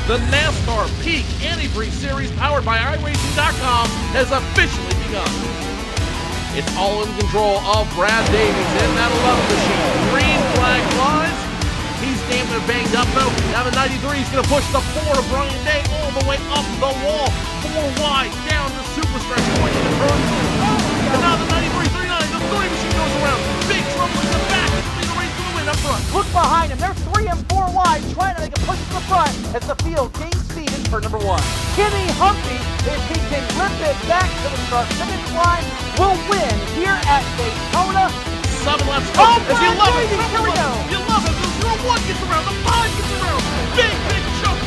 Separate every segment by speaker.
Speaker 1: The NASCAR Peak Antifreeze Series powered by iRacing.com has officially begun. It's all in control of Brad Davies in that 11 machine. Green flag flies. He's damn near banged up though. Now the 93 is going to push the 4 of Brian Day all the way up the wall. 4 wide down the super stretch point in the turn. And now the 93, 39, the 3 machine goes around. Big trouble in the back. It'll be the race to the win up front.
Speaker 2: Look behind him. They're 3 and 4 wide, trying to make a push to the front as the field gains speed in turn number 1. Kenny Humphrey, if he can rip it back to the start-finish line, will win here at Daytona.
Speaker 1: 7 laps to go. As you love it,
Speaker 2: here we go.
Speaker 1: You love it. The 1 gets around, the 5 gets around. Big jump.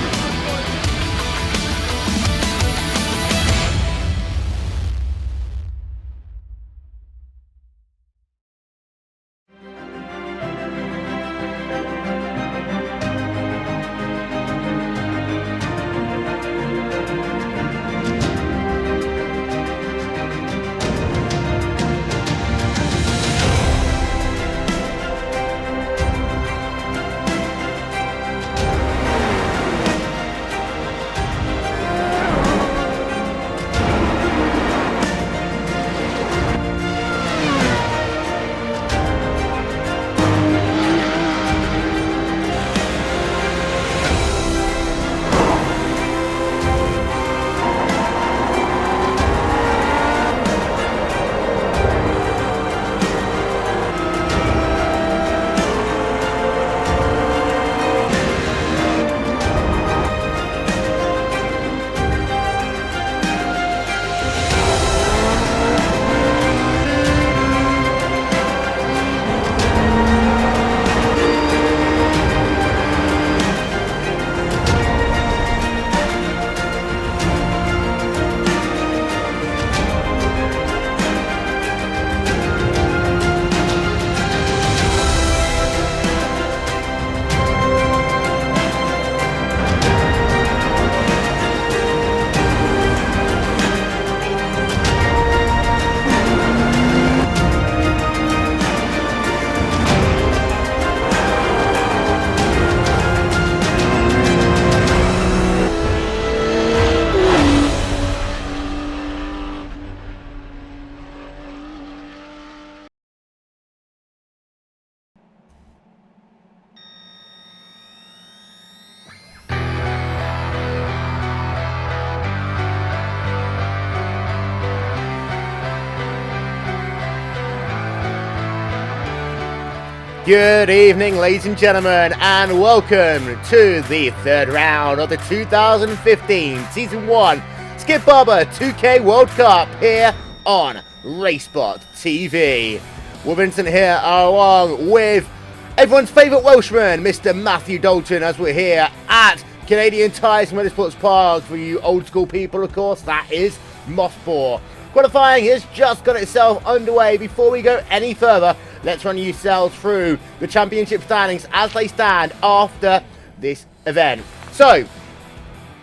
Speaker 3: Good evening, ladies and gentlemen, and welcome to the third round of the 2015 Season 1 Skip Barber 2K World Cup here on RaceSpotTV. Will Vincent here along with everyone's favourite Welshman, Mr. Matthew Dalton, as we're here at Canadian Tyres Motorsports Park. For you old school people, of course, that is Mosport. Qualifying has just got itself underway. Before we go any further, let's run yourselves through the championship standings as they stand after this event. So,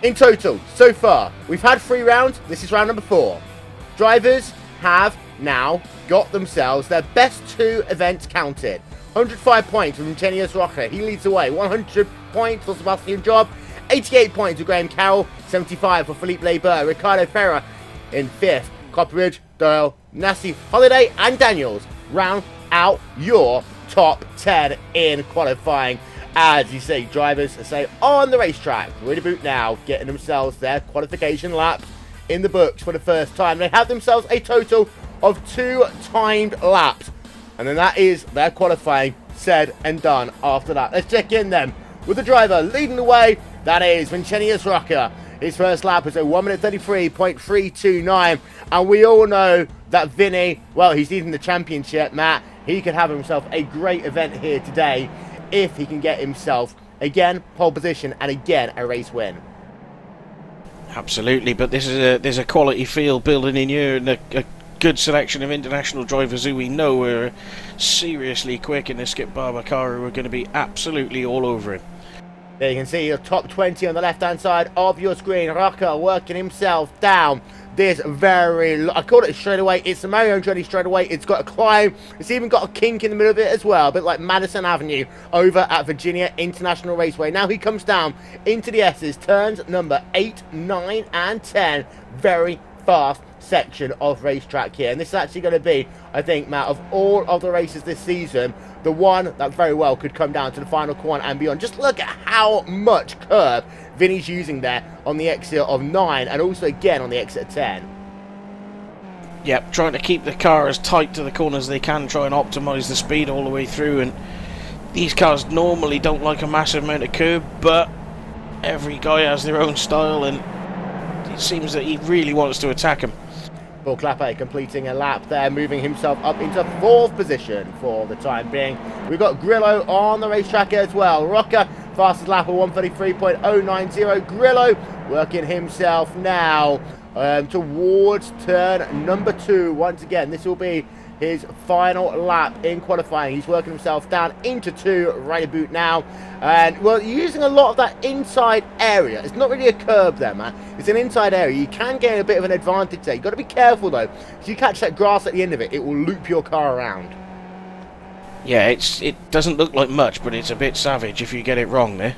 Speaker 3: in total, so far, we've had 3 rounds. This is round number 4. Drivers have now got themselves their best 2 events counted. 105 points from Ingenious Rocker. He leads the way. 100 points for Sebastian Job. 88 points for Graham Carroll. 75 for Philippe Leber. Ricardo Ferrer in 5th. Copperidge, Doyle, Nassi, Holiday, and Daniels round out your top 10 in qualifying. As you see, drivers say on the racetrack, ready to boot now, getting themselves their qualification laps in the books for the first time. They have themselves a total of 2 timed laps, and then that is their qualifying said and done. After that, let's check in then with the driver leading the way. That is Vincenius Rocker. His first lap was a 1 minute 33.329, and we all know that Vinny, well, he's leading the championship, Matt. He could have himself a great event here today if he can get himself, again, pole position and again, a race win.
Speaker 4: Absolutely, but there's a quality field building in here and a good selection of international drivers who we know are seriously quick in the Skip Barber car, who are going to be absolutely all over him.
Speaker 3: There you can see your top 20 on the left-hand side of your screen. Rocker working himself down this I called it straight away. It's the Mario Andretti straight away. It's got a climb. It's even got a kink in the middle of it as well, a bit like Madison Avenue over at Virginia International Raceway. Now he comes down into the S's, turns number 8, 9, and 10. Very fast section of racetrack here, and this is actually going to be, I think, Matt, of all of the races this season, the one that very well could come down to the final corner and beyond. Just look at how much curve Vinny's using there on the exit of 9 and also again on the exit of 10.
Speaker 4: Yep, trying to keep the car as tight to the corner as they can, try and optimise the speed all the way through. And these cars normally don't like a massive amount of curb, but every guy has their own style, and it seems that he really wants to attack him.
Speaker 3: Paul Clapper completing a lap there, moving himself up into 4th position for the time being. We've got Grillo on the racetrack as well. Rocker, fastest lap of 133.090. Grillo working himself now towards turn number 2. Once again, this will be his final lap in qualifying. He's working himself down into 2, right boot now. And, well, using a lot of that inside area. It's not really a curb there, man. It's an inside area. You can gain a bit of an advantage there. You've got to be careful, though. If you catch that grass at the end of it, it will loop your car around.
Speaker 4: Yeah, it doesn't look like much, but it's a bit savage if you get it wrong there.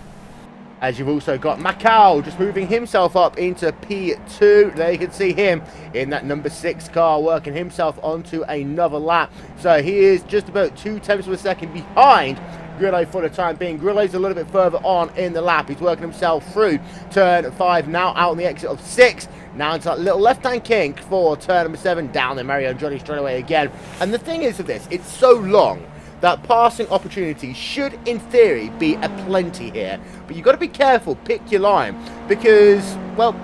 Speaker 3: As you've also got Macau just moving himself up into P2. There you can see him in that number 6 car working himself onto another lap. So he is just about 0.2 of a second behind Grillo for the time being. Grillo's a little bit further on in the lap. He's working himself through turn 5, now out on the exit of 6. Now into that little left-hand kink for turn number 7. Down there, Mario Andretti straight away again. And the thing is with this, it's so long that passing opportunities should, in theory, be aplenty here. But you've got to be careful, pick your line, because, well,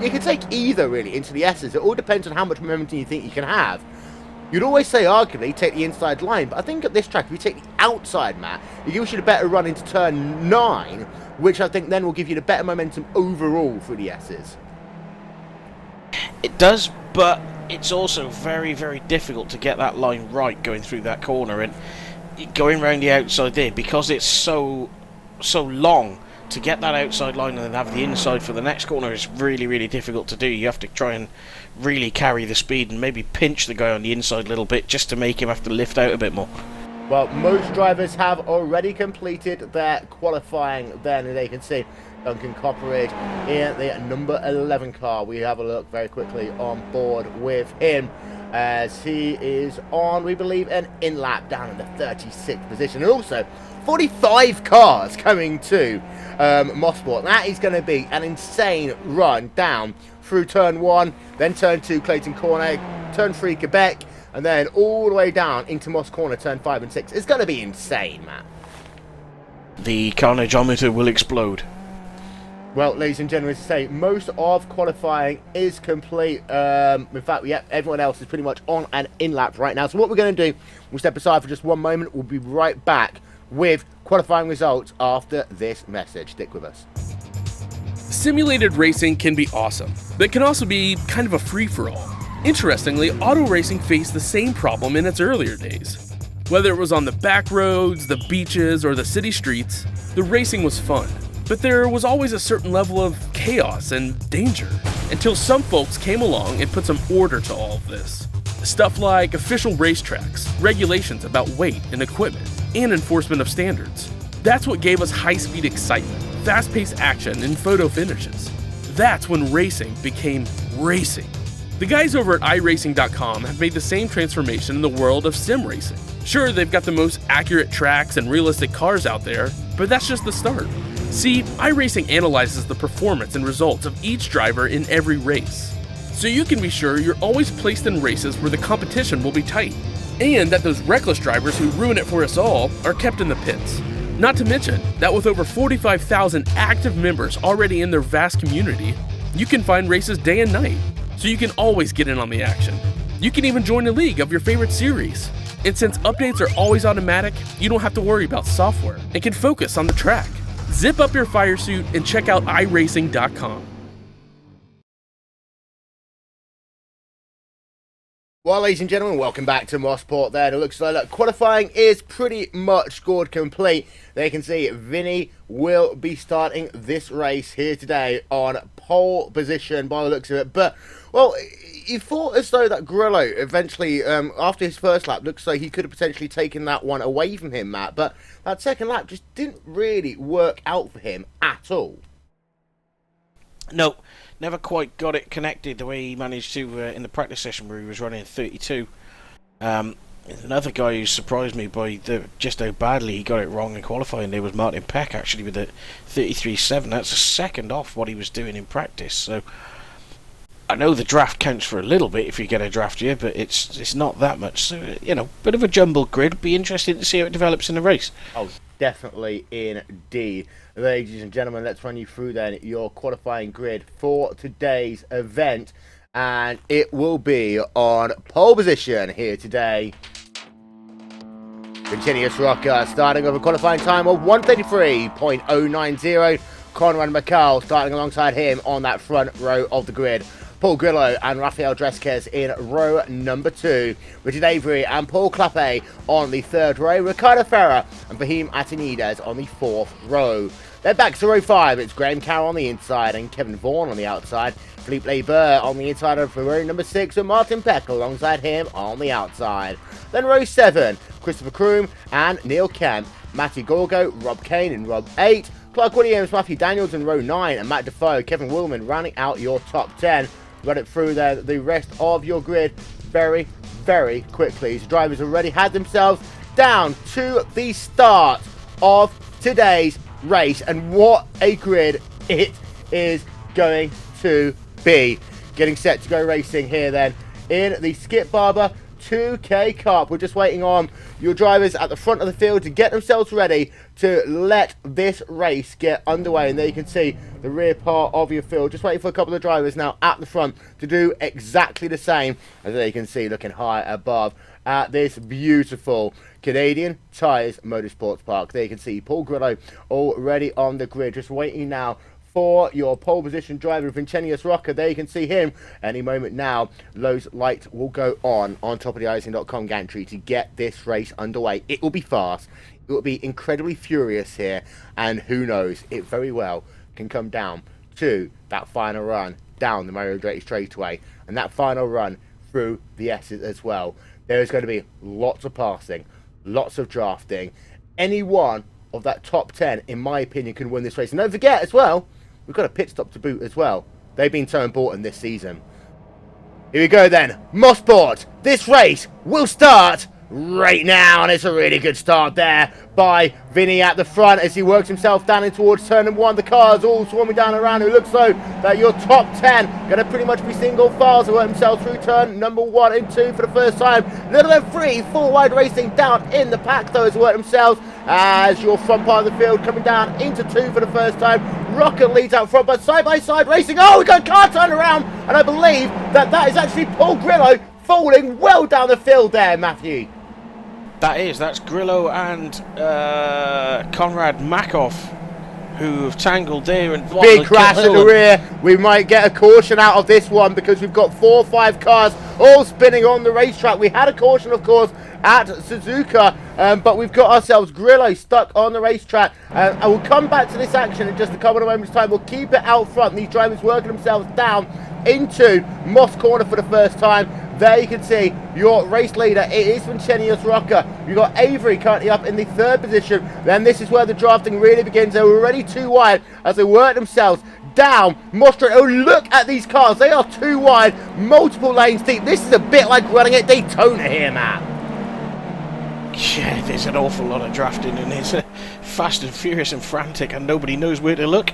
Speaker 3: you can take either, really, into the S's. It all depends on how much momentum you think you can have. You'd always say, arguably, take the inside line, but I think at this track, if you take the outside, Matt, it gives you the better run into turn 9, which I think then will give you the better momentum overall for the S's.
Speaker 4: It does, but it's also very, very difficult to get that line right going through that corner, and going around the outside there, because it's so long, to get that outside line and then have the inside for the next corner is really, really difficult to do. You have to try and really carry the speed and maybe pinch the guy on the inside a little bit just to make him have to lift out a bit more.
Speaker 3: Well, most drivers have already completed their qualifying then, and they can see Duncan Copperidge in the number 11 car. We have a look very quickly on board with him as he is on, we believe, an in-lap down in the 36th position. And also, 45 cars coming to Mosport. That is going to be an insane run down through turn 1, then turn 2, Clayton Corner, turn 3, Quebec, and then all the way down into Moss Corner, turn 5 and 6. It's going to be insane, man.
Speaker 4: The carnageometer will explode.
Speaker 3: Well, ladies and gentlemen, as I say, most of qualifying is complete. In fact, yeah, everyone else is pretty much on an in-lap right now. So what we're going to do, we'll step aside for just one moment. We'll be right back with qualifying results after this message. Stick with us.
Speaker 5: Simulated racing can be awesome, but it can also be kind of a free-for-all. Interestingly, auto racing faced the same problem in its earlier days. Whether it was on the back roads, the beaches, or the city streets, the racing was fun. But there was always a certain level of chaos and danger, until some folks came along and put some order to all of this. Stuff like official racetracks, regulations about weight and equipment, and enforcement of standards. That's what gave us high-speed excitement, fast-paced action, and photo finishes. That's when racing became racing. The guys over at iRacing.com have made the same transformation in the world of sim racing. Sure, they've got the most accurate tracks and realistic cars out there, but that's just the start. See, iRacing analyzes the performance and results of each driver in every race, so you can be sure you're always placed in races where the competition will be tight, and that those reckless drivers who ruin it for us all are kept in the pits. Not to mention that with over 45,000 active members already in their vast community, you can find races day and night, so you can always get in on the action. You can even join a league of your favorite series, and since updates are always automatic, you don't have to worry about software and can focus on the track. Zip up your fire suit and check out iRacing.com.
Speaker 3: Well, ladies and gentlemen, welcome back to Mosport there. It looks like that qualifying is pretty much scored complete. There you can see Vinny will be starting this race here today on pole position by the looks of it. But, well, you thought as though that Grillo eventually, after his first lap, looks like he could have potentially taken that one away from him, Matt. But that second lap just didn't really work out for him at all.
Speaker 4: No, never quite got it connected the way he managed to in the practice session where he was running 32. Another guy who surprised me by just how badly he got it wrong in qualifying there was Martin Peck, actually, with a 33.7. That's a second off what he was doing in practice. So I know the draft counts for a little bit if you get a draft year, but it's not that much. So, you know, bit of a jumbled grid. Be interested to see how it develops in the race.
Speaker 3: Oh, definitely indeed. Ladies and gentlemen, let's run you through then your qualifying grid for today's event. And it will be on pole position here today. Continuous Rocker starting with a qualifying time of 1:33.090. Conrad McCall starting alongside him on that front row of the grid. Paul Grillo and Rafael Dresquez in row number 2. Richard Avery and Paul Clappe on the 3rd row. Ricardo Ferrer and Fahim Atinides on the 4th row. Then back to row 5. It's Graham Carroll on the inside and Kevin Vaughan on the outside. Philippe Leber on the inside of row number 6 with Martin Peck alongside him on the outside. Then row 7. Christopher Kroom and Neil Kemp. Matty Gorgo, Rob Kane in row 8. Clark Williams, Matthew Daniels in row 9. And Matt Defoe, Kevin Willman rounding out your top 10. Run it through there, the rest of your grid very, very quickly. So drivers already had themselves down to the start of today's race. And what a grid it is going to be. Getting set to go racing here then in the Skip Barber 2K Cup. We're just waiting on your drivers at the front of the field to get themselves ready to let this race get underway. And there you can see the rear part of your field. Just waiting for a couple of drivers now at the front to do exactly the same. As there you can see, looking high above at this beautiful Canadian Tires Motorsports Park. There you can see Paul Grillo already on the grid. Just waiting now for your pole position driver, Vincenius Rocker. There you can see him any moment now. Those lights will go on top of the iRacing.com gantry to get this race underway. It will be fast. It will be incredibly furious here. And who knows, it very well can come down to that final run down the Mario Andretti straightaway. And that final run through the S's as well. There is going to be lots of passing, lots of drafting. Any one of that top 10, in my opinion, can win this race. And don't forget as well, we've got a pit stop to boot as well. They've been so important this season. Here we go then. Mosport. This race will start right now. And it's a really good start there by Vinny at the front as he works himself down in towards turn number 1. The cars all swarming down around. It looks so that your top 10 going to pretty much be single files to work themselves through turn number 1 and 2 for the first time. Little and 3 full wide racing down in the pack though as work themselves as your front part of the field coming down into 2 for the first time. Rocket leads out front, but side by side racing. Oh, we got a car turn around, and I believe that is actually Paul Grillo falling well down the field there, Matthew.
Speaker 4: That's Grillo and Conrad Makoff who have tangled there. And
Speaker 3: big crash at the rear. We might get a caution out of this one because we've got 4 or 5 cars all spinning on the racetrack. We had a caution, of course, at Suzuka, but we've got ourselves Grillo stuck on the racetrack. And we'll come back to this action in just a couple of moments' time. We'll keep it out front. These drivers working themselves down into Moss Corner for the first time. There you can see your race leader. It is Vincenius Rocker. You've got Avery currently up in the 3rd position. Then this is where the drafting really begins. They're already too wide as they work themselves down Mosport. Oh, look at these cars. They are too wide, multiple lanes deep. This is a bit like running at Daytona here, Matt.
Speaker 4: Yeah, there's an awful lot of drafting and it's fast and furious and frantic and nobody knows where to look.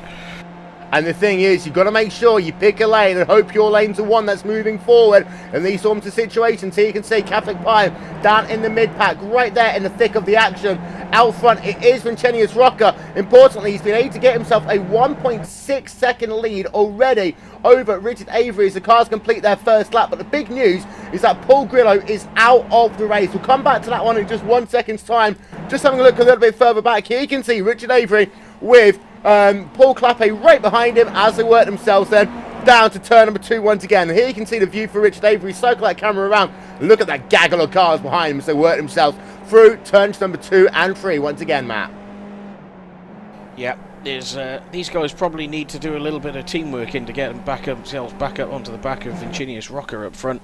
Speaker 3: And the thing is, you've got to make sure you pick a lane and hope your lane's the one that's moving forward in these sorts of situations. Here you can see Catholic Pine down in the mid-pack, right there in the thick of the action. Out front, it is Vincenius Rocker. Importantly, he's been able to get himself a 1.6 second lead already over Richard Avery as the cars complete their first lap. But the big news is that Paul Grillo is out of the race. We'll come back to that one in just 1 second's time. Just having a look a little bit further back here, you can see Richard Avery with Paul Clappe right behind him as they work themselves then down to turn number 2 once again. And here you can see the view for Richard Avery. Cycle that camera around. Look at that gaggle of cars behind him as they work themselves through turns number 2 and 3 once again, Matt.
Speaker 4: Yeah, these guys probably need to do a little bit of teamwork in to get themselves back up onto the back of Vincinius Rocker up front.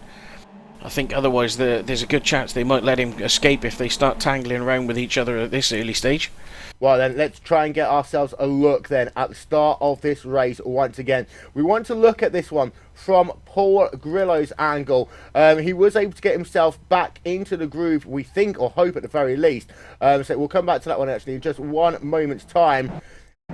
Speaker 4: I think otherwise there's a good chance they might let him escape if they start tangling around with each other at this early stage.
Speaker 3: Well then, let's try and get ourselves a look then at the start of this race once again. We want to look at this one from Paul Grillo's angle. He was able to get himself back into the groove, we think, or hope at the very least. So we'll come back to that one actually in just one moment's time.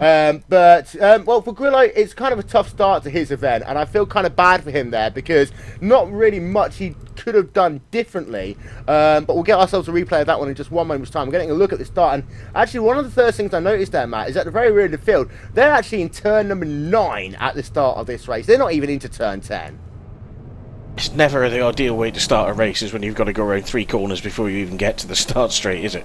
Speaker 3: Well, for Grillo, it's kind of a tough start to his event, and I feel kind of bad for him there because not really much he could have done differently. But we'll get ourselves a replay of that one in just one moment's time. We're getting a look at the start, and actually one of the first things I noticed there, Matt, is at the very rear of the field, they're actually in turn number 9 at the start of this race. They're not even into turn 10.
Speaker 4: It's never the ideal way to start a race is when you've got to go around 3 corners before you even get to the start straight, is it?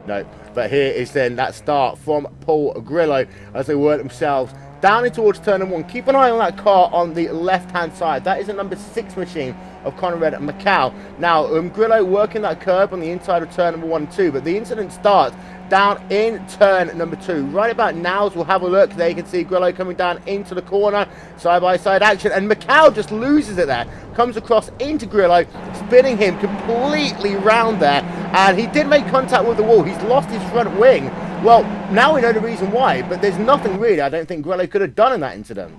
Speaker 3: No, but here is then that start from Paul Grillo as they work themselves down in towards turn number 1. Keep an eye on that car on the left-hand side. That is a number 6 machine of Conrad Macau. Now, Grillo working that curb on the inside of turn number 1 and 2, but the incident starts down in turn number 2. Right about now, as we'll have a look, there you can see Grillo coming down into the corner, side-by-side action, and Macau just loses it there. Comes across into Grillo, spinning him completely round there, and he did make contact with the wall. He's lost his front wing. Well, now we know the reason why, but there's nothing really I don't think Grillo could have done in that incident.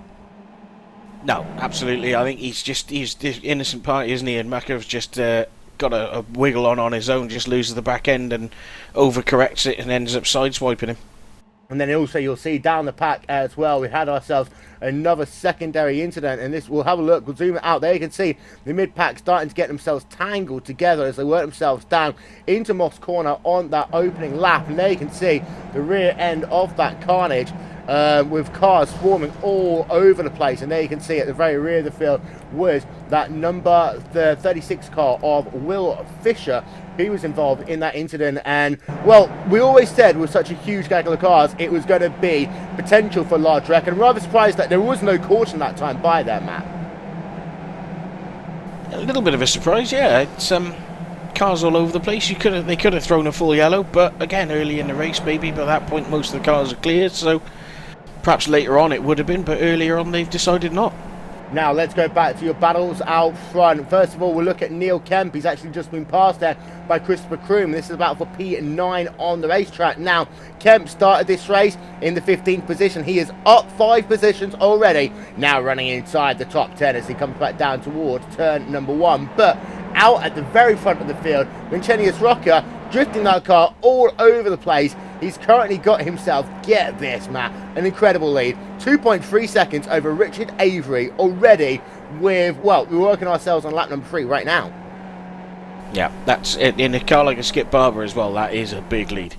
Speaker 4: No, absolutely. I think he's the innocent party, isn't he? And Macau's just got a wiggle on his own, just loses the back end and overcorrects it and ends up sideswiping him.
Speaker 3: And then also you'll see down the pack as well, we had ourselves another secondary incident, and this, we'll have a look, we'll zoom it out. There you can see the mid-pack starting to get themselves tangled together as they work themselves down into Moss Corner on that opening lap. And there you can see the rear end of that carnage with cars swarming all over the place. And there you can see at the very rear of the field was that number 36 car of Will Fisher. He was involved in that incident, and well, we always said with such a huge gaggle of cars it was going to be potential for a large wreck, and I'm rather surprised that there was no caution that time by there, Matt.
Speaker 4: A little bit of a surprise, yeah. It's cars all over the place. They could have thrown a full yellow, but again, early in the race, maybe by that point most of the cars are cleared, so perhaps later on it would have been, but earlier on they've decided not.
Speaker 3: Now let's go back to your battles out front. First of all, we'll look at Neil Kemp. He's actually just been passed there by Christopher Kroom. This is a battle for P9 on the racetrack. Now, Kemp started this race in the 15th position. He is up 5 positions already. Now running inside the top 10 as he comes back down towards turn number 1. But out at the very front of the field, Vincinius Rocker drifting that car all over the place. He's currently got himself, get this, Matt, an incredible lead. 2.3 seconds over Richard Avery already with, well, we're working ourselves on lap number 3 right now.
Speaker 4: Yeah, that's it. In a car like a Skip Barber as well, that is a big lead.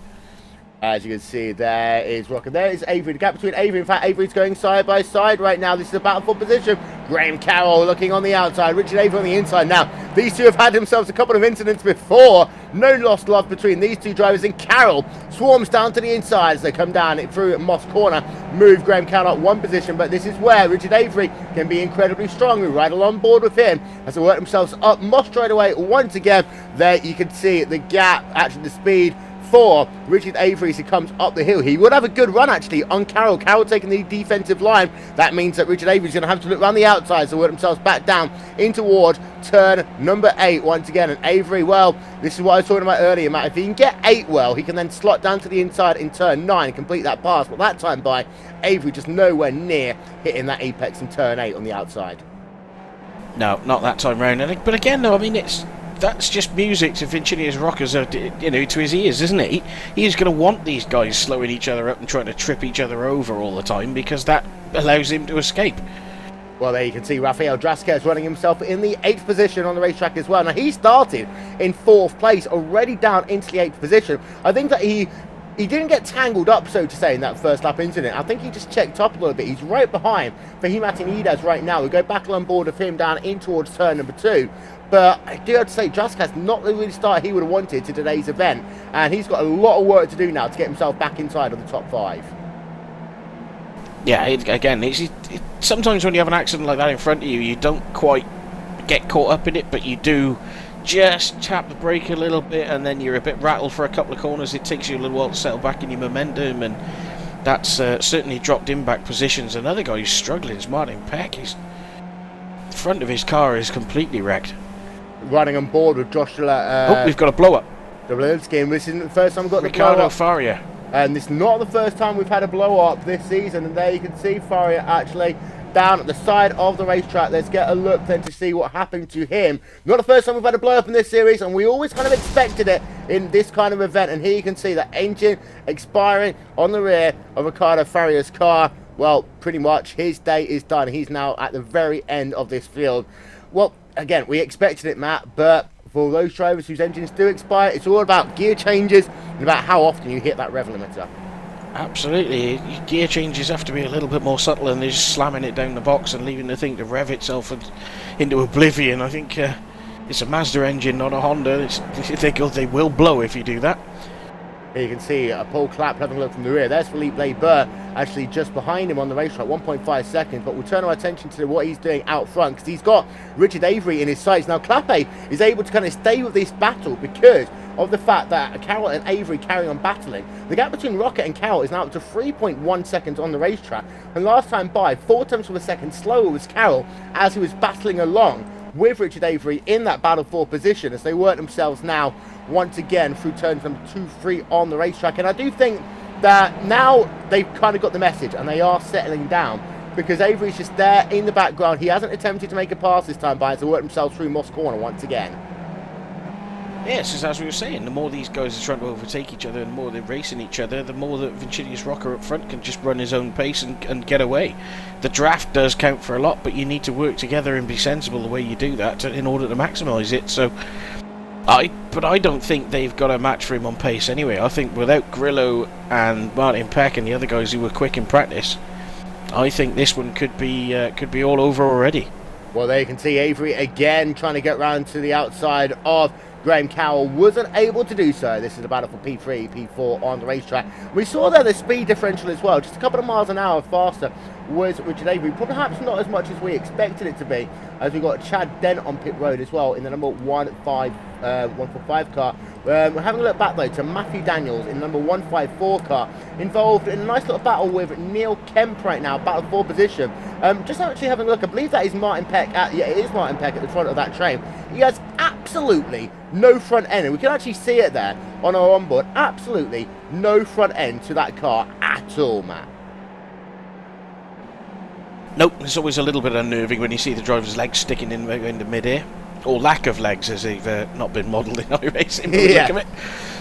Speaker 3: As you can see, there is Rocker. There is Avery. The gap between Avery. In fact, Avery's going side by side right now. This is a battle for position. Graham Carroll looking on the outside. Richard Avery on the inside. Now, these two have had themselves a couple of incidents before. No lost love between these two drivers. And Carroll swarms down to the inside as they come down through Moss Corner. Move Graham Carroll up 1 position. But this is where Richard Avery can be incredibly strong. We ride along board with him as they work themselves up Moss straight away once again. There you can see the gap, actually the speed for Richard Avery as he comes up the hill. He would have a good run actually on Carroll. Carroll taking the defensive line. That means that Richard Avery's going to have to look around the outside to work themselves back down in toward turn number 8 once again. And Avery, well, this is what I was talking about earlier, Matt. If he can get 8 well, he can then slot down to the inside in turn 9 and complete that pass. But that time by Avery just nowhere near hitting that apex in turn 8 on the outside.
Speaker 4: No, not that time round. But again, though, I mean, that's just music to Vincinius Rocker's, to his ears, isn't it? He's going to want these guys slowing each other up and trying to trip each other over all the time because that allows him to escape.
Speaker 3: Well, there you can see Rafael Drasquez running himself in the 8th position on the racetrack as well. Now, he started in 4th place, already down into the 8th position. I think that he didn't get tangled up, so to say, in that first lap incident. I think he just checked up a little bit. He's right behind Fahim Atinidez right now. We go back on board of him down in towards turn number 2. But I do have to say, Drasquez not the really start he would have wanted to today's event. And he's got a lot of work to do now to get himself back inside of the top 5.
Speaker 4: Yeah, again, sometimes when you have an accident like that in front of you, you don't quite get caught up in it, but you do just tap the brake a little bit, and then you're a bit rattled for a couple of corners. It takes you a little while to settle back in your momentum, and that's certainly dropped him back positions. Another guy who's struggling is Martin Peck. The front of his car is completely wrecked.
Speaker 3: Running on board with Joshua.
Speaker 4: We've got a blow up.
Speaker 3: Scheme. This isn't the first time we've got
Speaker 4: Ricardo
Speaker 3: the blow up.
Speaker 4: Faria.
Speaker 3: And it's not the first time we've had a blow up this season. And there you can see Faria actually down at the side of the racetrack. Let's get a look then to see what happened to him. Not the first time we've had a blow up in this series, and we always kind of expected it in this kind of event. And here you can see the engine expiring on the rear of Ricardo Faria's car. Well, pretty much his day is done. He's now at the very end of this field. Well, again, we expected it, Matt, but for those drivers whose engines do expire, it's all about gear changes and about how often you hit that rev limiter.
Speaker 4: Absolutely. Gear changes have to be a little bit more subtle than just slamming it down the box and leaving the thing to rev itself into oblivion. I think it's a Mazda engine, not a Honda. They will blow if you do that.
Speaker 3: Here you can see Paul Clapp having a look from the rear. There's Philippe Leibert actually just behind him on the racetrack, 1.5 seconds. But we'll turn our attention to what he's doing out front, because he's got Richard Avery in his sights. Now, Clappe is able to kind of stay with this battle because of the fact that Carroll and Avery carry on battling. The gap between Rocket and Carroll is now up to 3.1 seconds on the racetrack. And last time by, 4 tenths of a second slower was Carroll as he was battling along with Richard Avery in that battle for position, as they work themselves now once again through turns number 2, 3 on the racetrack. And I do think that now they've kind of got the message and they are settling down, because Avery's just there in the background. He hasn't attempted to make a pass this time by, as they work themselves through Moss Corner once again.
Speaker 4: Yes, as we were saying, the more these guys are trying to overtake each other and the more they're racing each other, the more that Vincinius Rocker up front can just run his own pace and get away. The draft does count for a lot, but you need to work together and be sensible the way you do that in order to maximise it. So, I don't think they've got a match for him on pace anyway. I think without Grillo and Martin Peck and the other guys who were quick in practice, I think this one could be all over already.
Speaker 3: Well, there you can see Avery again trying to get round to the outside of Graham Cowell. Wasn't able to do so. This is a battle for P3, P4 on the racetrack. We saw there the speed differential as well, just a couple of miles an hour faster was Richard Avery. Perhaps not as much as we expected it to be, as we got Chad Dent on pit road as well in the number 145 car. We're having a look back though to Matthew Daniels in number 154 car, involved in a nice little battle with Neil Kemp right now, battle for position. Just actually having a look, I believe that is Martin Peck. Yeah, it is Martin Peck at the front of that train. He has absolutely no front end, and we can actually see it there on our onboard. Absolutely no front end to that car at all, Matt.
Speaker 4: Nope, it's always a little bit unnerving when you see the driver's legs sticking in the mid-air. Or lack of legs, as they've not been modelled in iRacing.
Speaker 3: Yeah.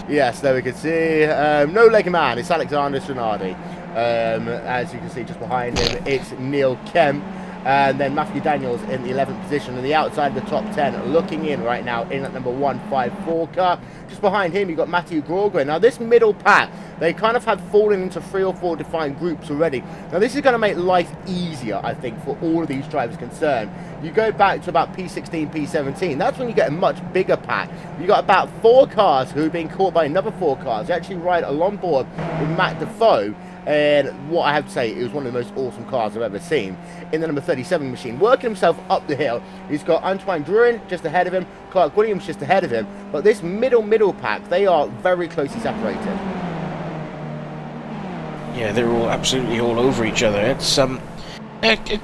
Speaker 3: Yes, there we can see no leg man. It's Alexander Strinardi. As you can see just behind him, it's Neil Kemp. And then Matthew Daniels in the 11th position on the outside of the top 10, looking in right now in at number 154 car. Just behind him, you've got Matthew Grogren. Now, this middle pack, they kind of had fallen into 3 or 4 defined groups already. Now, this is going to make life easier, I think, for all of these drivers concerned. You go back to about P16, P17, that's when you get a much bigger pack. You got about 4 cars who are being caught by another 4 cars. They actually ride along board with Matt Defoe. And what I have to say, it was one of the most awesome cars I've ever seen. In the number 37 machine, working himself up the hill. He's got Antoine Druin just ahead of him, Clark Williams just ahead of him. But this middle pack, they are very closely separated.
Speaker 4: Yeah, they're all absolutely all over each other. It's a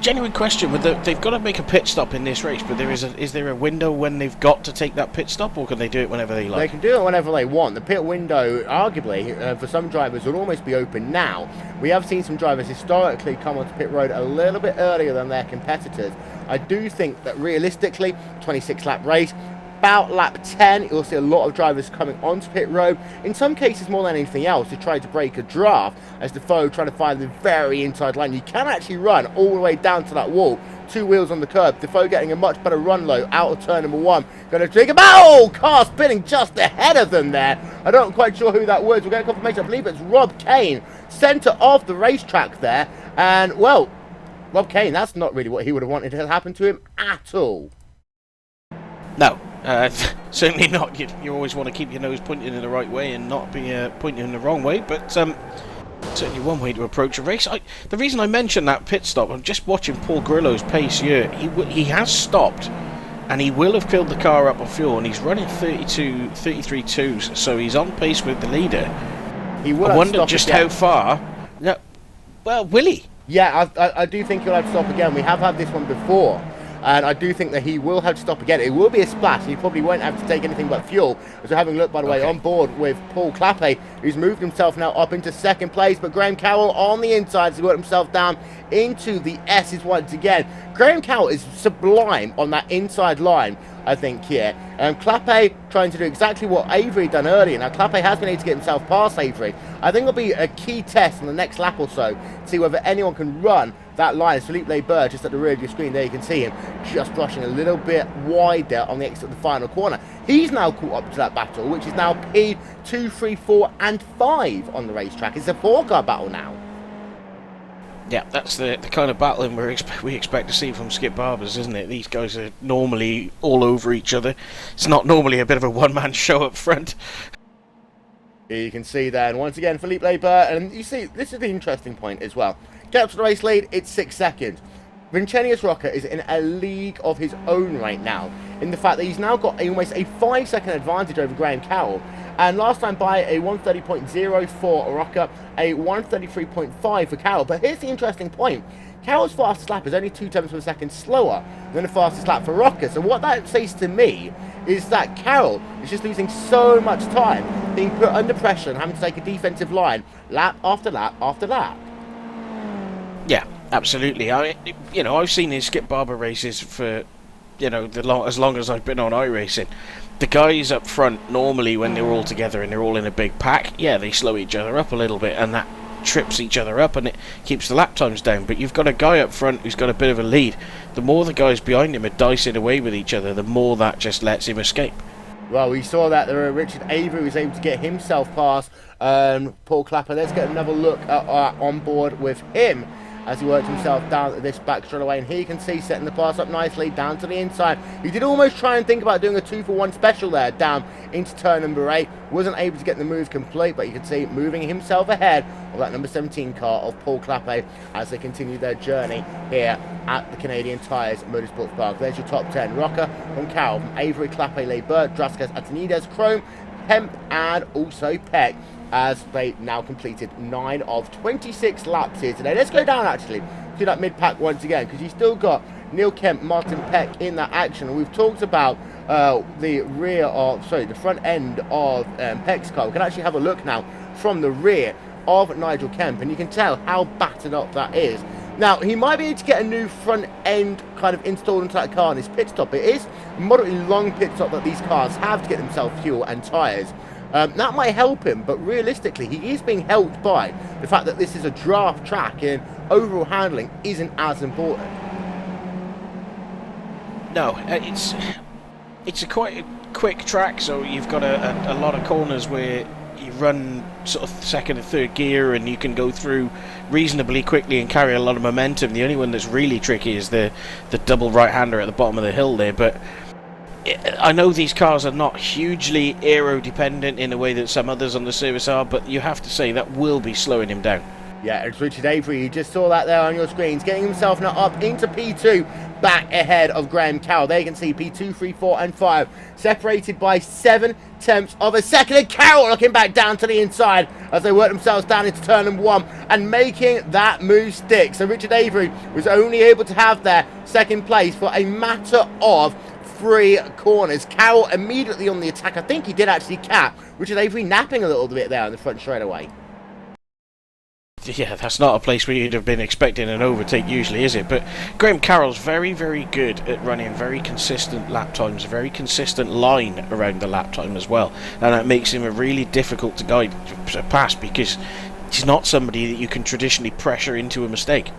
Speaker 4: genuine question. They've got to make a pit stop in this race, but is there a window when they've got to take that pit stop, or can they do it whenever they like?
Speaker 3: They can do it whenever they want. The pit window, arguably, for some drivers, will almost be open now. We have seen some drivers historically come onto pit road a little bit earlier than their competitors. I do think that realistically, 26-lap race, about lap 10, you'll see a lot of drivers coming onto pit road. In some cases, more than anything else, to try to break a draft, as Defoe trying to find the very inside line. You can actually run all the way down to that wall, 2 wheels on the curb. Defoe getting a much better run low out of turn number 1. Going to take a bow! Car spinning just ahead of them there. I'm not quite sure who that was. We'll get a confirmation. I believe it's Rob Kane, centre of the racetrack there. And, well, Rob Kane, that's not really what he would have wanted to happen to him at all.
Speaker 4: No. Certainly not. You always want to keep your nose pointing in the right way and not be pointing in the wrong way. But certainly one way to approach a race. The reason I mentioned that pit stop, I'm just watching Paul Grillo's pace here. He has stopped, and he will have filled the car up on fuel, and he's running 33.2s, so he's on pace with the leader.
Speaker 3: He will
Speaker 4: I wonder
Speaker 3: stop
Speaker 4: just
Speaker 3: again.
Speaker 4: how far. No, well, will he?
Speaker 3: Yeah, I do think he'll have to stop again. We have had this one before, and I do think that he will have to stop again. It will be a splash. He probably won't have to take anything but fuel. As we're having a look, by the way, on board with Paul Clappe, who's moved himself now up into second place, but Graham Carroll on the inside has worked himself down into the S's once again. Graham Carroll is sublime on that inside line, I think, here. Clappe trying to do exactly what Avery done earlier. Now, Clappe has been able to get himself past Avery. I think it'll be a key test in the next lap or so to see whether anyone can run that line. It's Philippe Leber just at the rear of your screen. There you can see him just rushing a little bit wider on the exit of the final corner. He's now caught up to that battle, which is now P2, 3, 4, and 5 on the racetrack. It's a 4-car battle now.
Speaker 4: Yeah, that's the kind of battling we expect to see from Skip Barbers, isn't it? These guys are normally all over each other. It's not normally a bit of a one-man show up front.
Speaker 3: Here you can see there, and once again, Philippe Leber, and you see, this is the interesting point as well. Get up to the race lead, it's 6 seconds. Vincenius Rocca is in a league of his own right now, in the fact that he's now got almost a 5-second advantage over Graham Carroll. And last time by a 130.0 for Rocca, a 133.5 for Carroll. But here's the interesting point. Carroll's fastest lap is only 2 tenths of a second slower than the fastest lap for Rocca. So what that says to me is that Carroll is just losing so much time, being put under pressure and having to take a defensive line lap after lap after lap.
Speaker 4: Yeah, absolutely. I've seen his Skip Barber races for, as long as I've been on iRacing. The guys up front, normally when they're all together and they're all in a big pack, yeah, they slow each other up a little bit, and that trips each other up and it keeps the lap times down. But you've got a guy up front who's got a bit of a lead. The more the guys behind him are dicing away with each other, the more that just lets him escape.
Speaker 3: Well, we saw that there Richard Avery was able to get himself past Paul Clappe. Let's get another look at on board with him as he worked himself down this back straight away. And here you can see setting the pass up nicely down to the inside. He did almost try and think about doing a 2-for-1 special there down into turn number 8. Wasn't able to get the move complete, but you can see moving himself ahead of that number 17 car of Paul Clappe as they continue their journey here at the Canadian Tires Motorsports Park. There's your top 10. Rocca from Carroll, from Avery, Clappe, Leber, Draskas, Atanides, Chrome, Hemp, and also Peck, as they now completed 9 of 26 laps here today. Let's go down actually to that mid-pack once again, because you've still got Neil Kemp, Martin Peck in that action. And we've talked about the front end of Peck's car. We can actually have a look now from the rear of Nigel Kemp, and you can tell how battered up that is. Now, he might be able to get a new front end kind of installed into that car in his pit stop. It is a moderately long pit stop that these cars have to get themselves fuel and tyres. That might help him, but realistically, he is being helped by the fact that this is a draft track and overall handling isn't as important.
Speaker 4: No, it's a quite a quick track, so you've got a lot of corners where you run sort of second and third gear and you can go through reasonably quickly and carry a lot of momentum. The only one that's really tricky is the double right-hander at the bottom of the hill there, but I know these cars are not hugely aero dependent in the way that some others on the service are, but you have to say that will be slowing him down.
Speaker 3: Yeah, it's Richard Avery. You just saw that there on your screens, getting himself now up into P2, back ahead of Graham Carroll. There you can see P2, 3, 4, and 5, separated by 7 tenths of a second. And Carroll looking back down to the inside as they work themselves down into turn number 1 and making that move stick. So Richard Avery was only able to have their second place for a matter of 3 corners. Carroll immediately on the attack. I think he did actually cap Richard Avery napping a little bit there in the front straight away.
Speaker 4: Yeah, that's not a place where you'd have been expecting an overtake usually, is it? But Graham Carroll's very, very good at running very consistent lap times, a very consistent line around the lap time as well. And that makes him a really difficult to guide to pass, because he's not somebody that you can traditionally pressure into a mistake.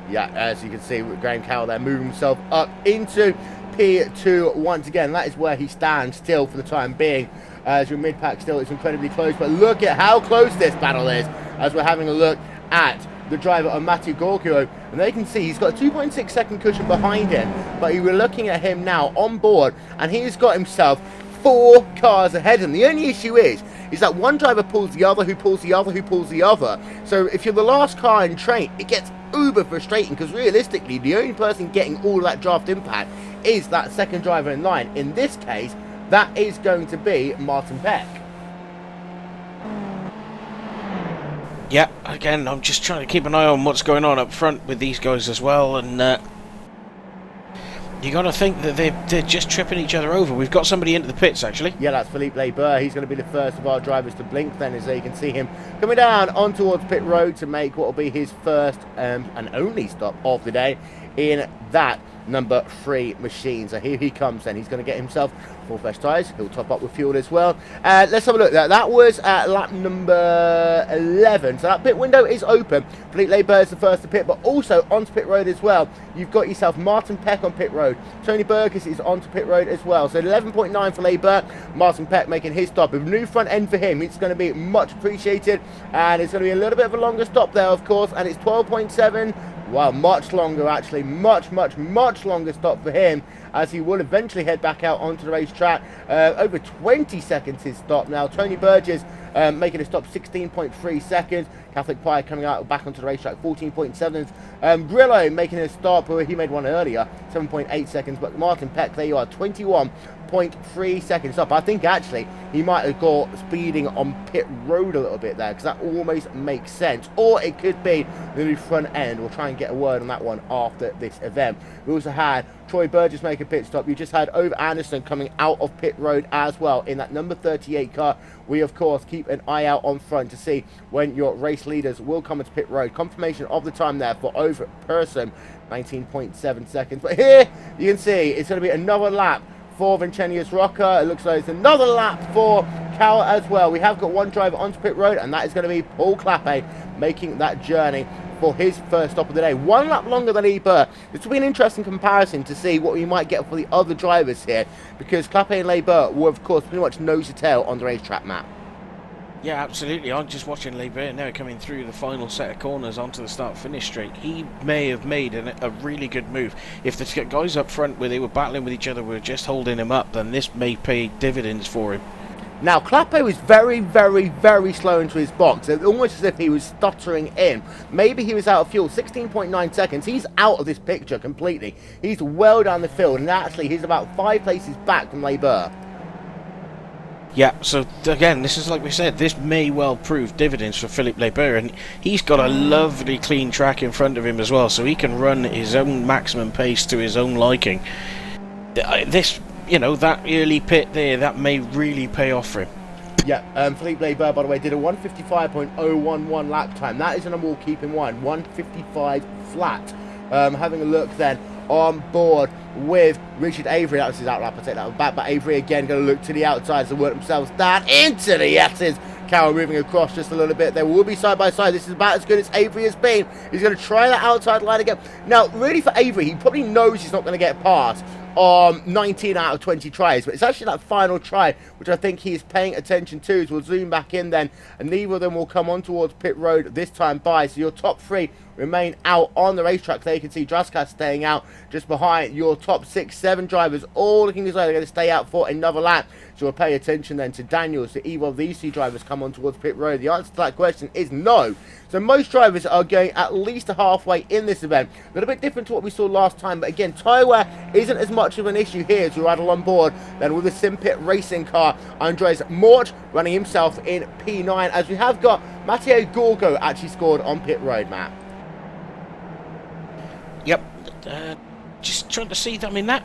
Speaker 4: Yeah, as you can see with Graham Carroll there moving himself up into P2 once again. That is where he stands still for the time being. As your mid-pack still is incredibly close, but look at how close this battle is as we're having a look at the driver of Matthew Gorkio, and they can see he's got a 2.6 second cushion behind him, but we're looking at him now on board and he's got himself 4 cars ahead of him. The only issue is
Speaker 3: is that one driver pulls the other, who pulls the other, who pulls the other. So if you're the last car in train, it gets uber frustrating, because realistically, the only person getting all of that draft impact is that second driver in line. In this case, that is going to be Martin Peck.
Speaker 4: Yeah, again, I'm just trying to keep an eye on what's going on up front with these guys as well, and you got to think that they're just tripping each other over. We've got somebody into the pits, actually.
Speaker 3: Yeah, that's Philippe Leber. He's going to be the first of our drivers to blink then, as you can see him coming down on towards pit road to make what will be his first and only stop of the day in that number 3 machine. So here he comes then. He's going to get himself full fresh tyres. He'll top up with fuel as well. Let's have a look. That was lap number 11. So that pit window is open. Philippe Leber is the first to pit, but also onto pit road as well. You've got yourself Martin Peck on pit road. Tony Burgess is onto pit road as well. So 11.9 for Leber. Martin Peck making his stop. With a new front end for him, it's going to be much appreciated. And it's going to be a little bit of a longer stop there, of course. And it's 12.7. Wow, much longer actually, much longer stop for him, as he will eventually head back out onto the racetrack. Over 20 seconds his stop now. Tony Burgess making a stop 16.3 seconds. Catholic Pie coming out back onto the racetrack 14.7. Grillo making a stop, where he made one earlier, 7.8 seconds. But Martin Peck, there you are, 21.3 seconds up. I think actually he might have got speeding on pit road a little bit there, because that almost makes sense. Or it could be the new front end. We'll try and get a word on that one after this event. We also had Troy Burgess make a pit stop. You just had Ove Anderson coming out of pit road as well in that number 38 car. We of course keep an eye out on front to see when your race leaders will come into pit road. Confirmation of the time there for Ove Person, 19.7 seconds. But here you can see it's going to be another lap for Vincenius Rocca. It looks like it's another lap for Cal as well. We have got one driver onto pit road, and that is going to be Paul Clappe making that journey for his first stop of the day. One lap longer than Leber. This will be an interesting comparison to see what we might get for the other drivers here, because Clappe and Leber were of course pretty much nose to tail on the racetrack map.
Speaker 4: Yeah, absolutely. I'm just watching Leber now coming through the final set of corners onto the start-finish straight. He may have made a really good move. If the guys up front, where they were battling with each other, were just holding him up, then this may pay dividends for him.
Speaker 3: Now, Clappe was very slow into his box. It's almost as if he was stuttering in. Maybe he was out of fuel. 16.9 seconds. He's out of this picture completely. He's well down the field, and actually he's about 5 places back from Leber.
Speaker 4: Yeah, so again, this is like we said, this may well prove dividends for Philippe Leber, and he's got a lovely clean track in front of him as well, so he can run his own maximum pace to his own liking. This, you know, that early pit there, that may really pay off for him.
Speaker 3: Yeah, Philippe Leber, by the way, did a 155.011 lap time. That is a number we'll keep in mind, 155 flat. Having a look then on board with Richard Avery. That was his outlap. I take that one back, but Avery again going to look to the outsides to work themselves down into the S's. Carroll moving across just a little bit. They will be side by side. This is about as good as Avery has been. He's going to try that outside line again. Now, really for Avery, he probably knows he's not going to get past 19 out of 20 tries, but it's actually that final try which I think he is paying attention to. So we'll zoom back in then, and neither of them will come on towards pit road this time by. So your top 3 remain out on the racetrack. There you can see Draskas staying out just behind your top 6-7 drivers, all looking as though they're going to stay out for another lap. So we'll pay attention then to Daniels. So either of these 2 drivers come on towards pit road? The answer to that question is no. So most drivers are going at least a halfway in this event. A little bit different to what we saw last time, but again, tyre wear isn't as much of an issue here as we rattle on board than with the Simpit racing car. Andres Mort running himself in P9, as we have got Matteo Gorgo actually scored on pit road, Matt.
Speaker 4: Yep, just trying to see, I mean, that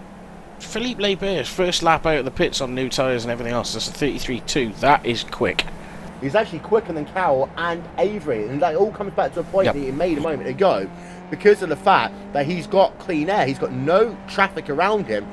Speaker 4: Philippe Leber's first lap out of the pits on new tyres and everything else, that's a 33.2, that is quick.
Speaker 3: He's actually quicker than Cowell and Avery, and that all comes back to a point that he made a moment ago, because of the fact that he's got clean air, he's got no traffic around him.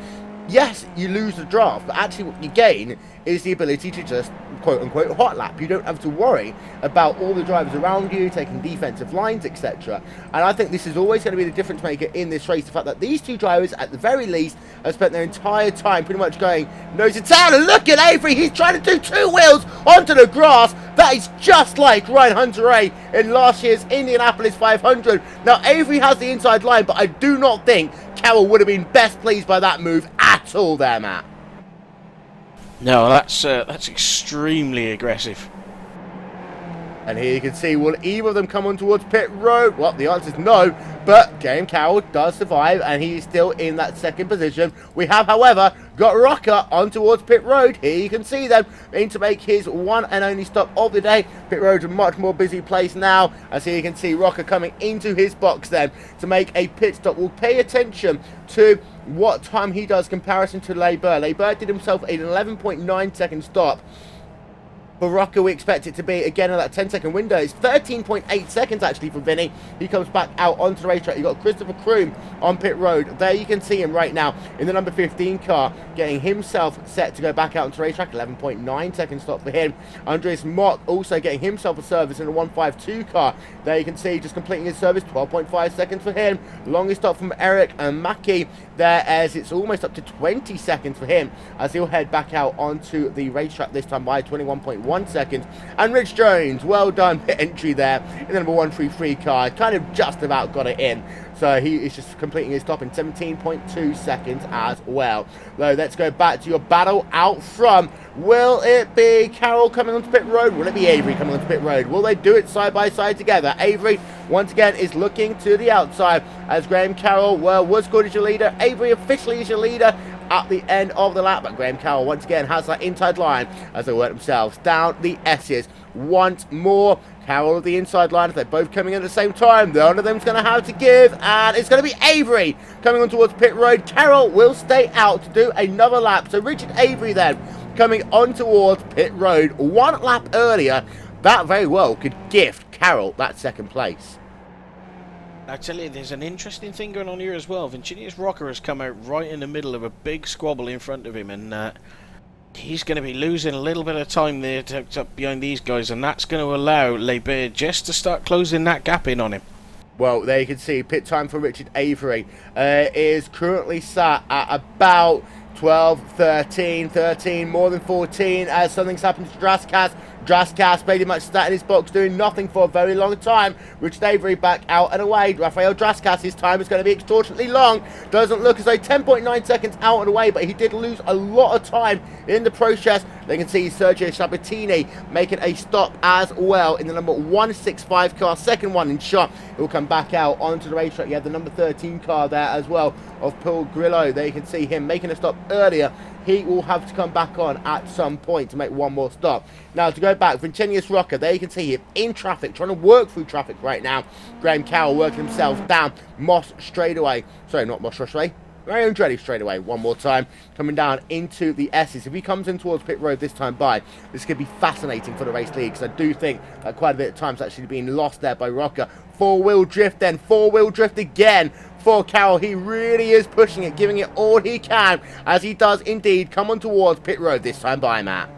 Speaker 3: Yes, you lose the draft, but actually what you gain is the ability to just quote-unquote hot lap. You don't have to worry about all the drivers around you taking defensive lines, etc. And I think this is always going to be the difference maker in this race, the fact that these 2 drivers, at the very least, have spent their entire time pretty much going nose to tail. And look at Avery, he's trying to do 2 wheels onto the grass. That is just like Ryan Hunter-Reay in last year's Indianapolis 500. Now, Avery has the inside line, but I do not think Carroll would have been best pleased by that move at all there, Matt.
Speaker 4: No, that's extremely aggressive.
Speaker 3: And here you can see, will either of them come on towards pit road? Well, the answer is no, but Graham Carroll does survive, and he is still in that second position. We have, however, got Rocker on towards pit road. Here you can see them in to make his one and only stop of the day. Pit road's a much more busy place now, as here you can see Rocker coming into his box then to make a pit stop. We'll pay attention to what time he does comparison to Leiber. Leiber did himself an 11.9 second stop. For Rocker, we expect it to be, again, in that 10-second window. It's 13.8 seconds, actually, for Vinny. He comes back out onto the racetrack. You've got Christopher Kroom on pit road. There you can see him right now in the number 15 car, getting himself set to go back out onto the racetrack. 11.9 second stop for him. Andreas Mock also getting himself a service in the 152 car. There you can see, just completing his service, 12.5 seconds for him. Longest stop from Eric and Mackie there, as it's almost up to 20 seconds for him, as he'll head back out onto the racetrack, this time by 21.1 seconds. And Rich Jones, well done, pit entry there in the number 133 car, kind of just about got it in, so he is just completing his stop in 17.2 seconds as well. Though, let's go back to your battle out front. Will it be Carroll coming onto pit road? Will it be Avery coming onto pit road? Will they do it side by side together? Avery once again is looking to the outside, as Graham Carroll, well, was called as your leader. Avery officially is your leader at the end of the lap, but Graham Carroll once again has that inside line as they work themselves down the S's once more. Carroll of the inside line, if they're both coming in at the same time, one of them's going to have to give, and it's going to be Avery coming on towards pit road. Carroll will stay out to do another lap, so Richard Avery then coming on towards pit road one lap earlier. That very well could gift Carroll that second place.
Speaker 4: I tell you, there's an interesting thing going on here as well. Vincinius Rocker has come out right in the middle of a big squabble in front of him, and he's going to be losing a little bit of time there tucked up behind these guys, and that's going to allow Leiber just to start closing that gap in on him.
Speaker 3: Well, there you can see pit time for Richard Avery is currently sat at about 12, 13, more than 14, as something's happened to Draskas. Draskas pretty much sat in his box doing nothing for a very long time. Richard Avery back out and away. Rafael Draskas, his time is going to be extortionately long. Doesn't look as though 10.9 seconds out and away, but he did lose a lot of time in the process. They can see Sergio Sabatini making a stop as well in the number 165 car, second one in shot. It will come back out onto the racetrack. You have the number 13 car there as well of Paul Grillo. There you can see him making a stop earlier. He will have to come back on at some point to make one more stop. Now, to go back, Vincinius Rocker, there you can see him in traffic, trying to work through traffic right now. Graham Carroll working himself down Moss straightaway. Sorry, not Moss straightaway. Very Andretti straightaway one more time, coming down into the S's. If he comes in towards pit road this time by, this could be fascinating for the race league, because I do think that quite a bit of time's actually being lost there by Rocker. Four-wheel drift then, four-wheel drift again for Carroll. He really is pushing it, giving it all he can, as he does indeed come on towards pit road this time by, Matt.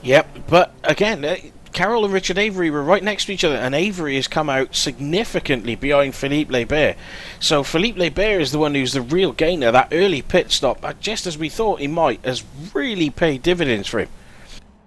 Speaker 4: Yep, but again, Carroll and Richard Avery were right next to each other, and Avery has come out significantly behind Philippe Leiber. So Philippe Leiber is the one who's the real gainer. That early pit stop, just as we thought he might, has really paid dividends for him.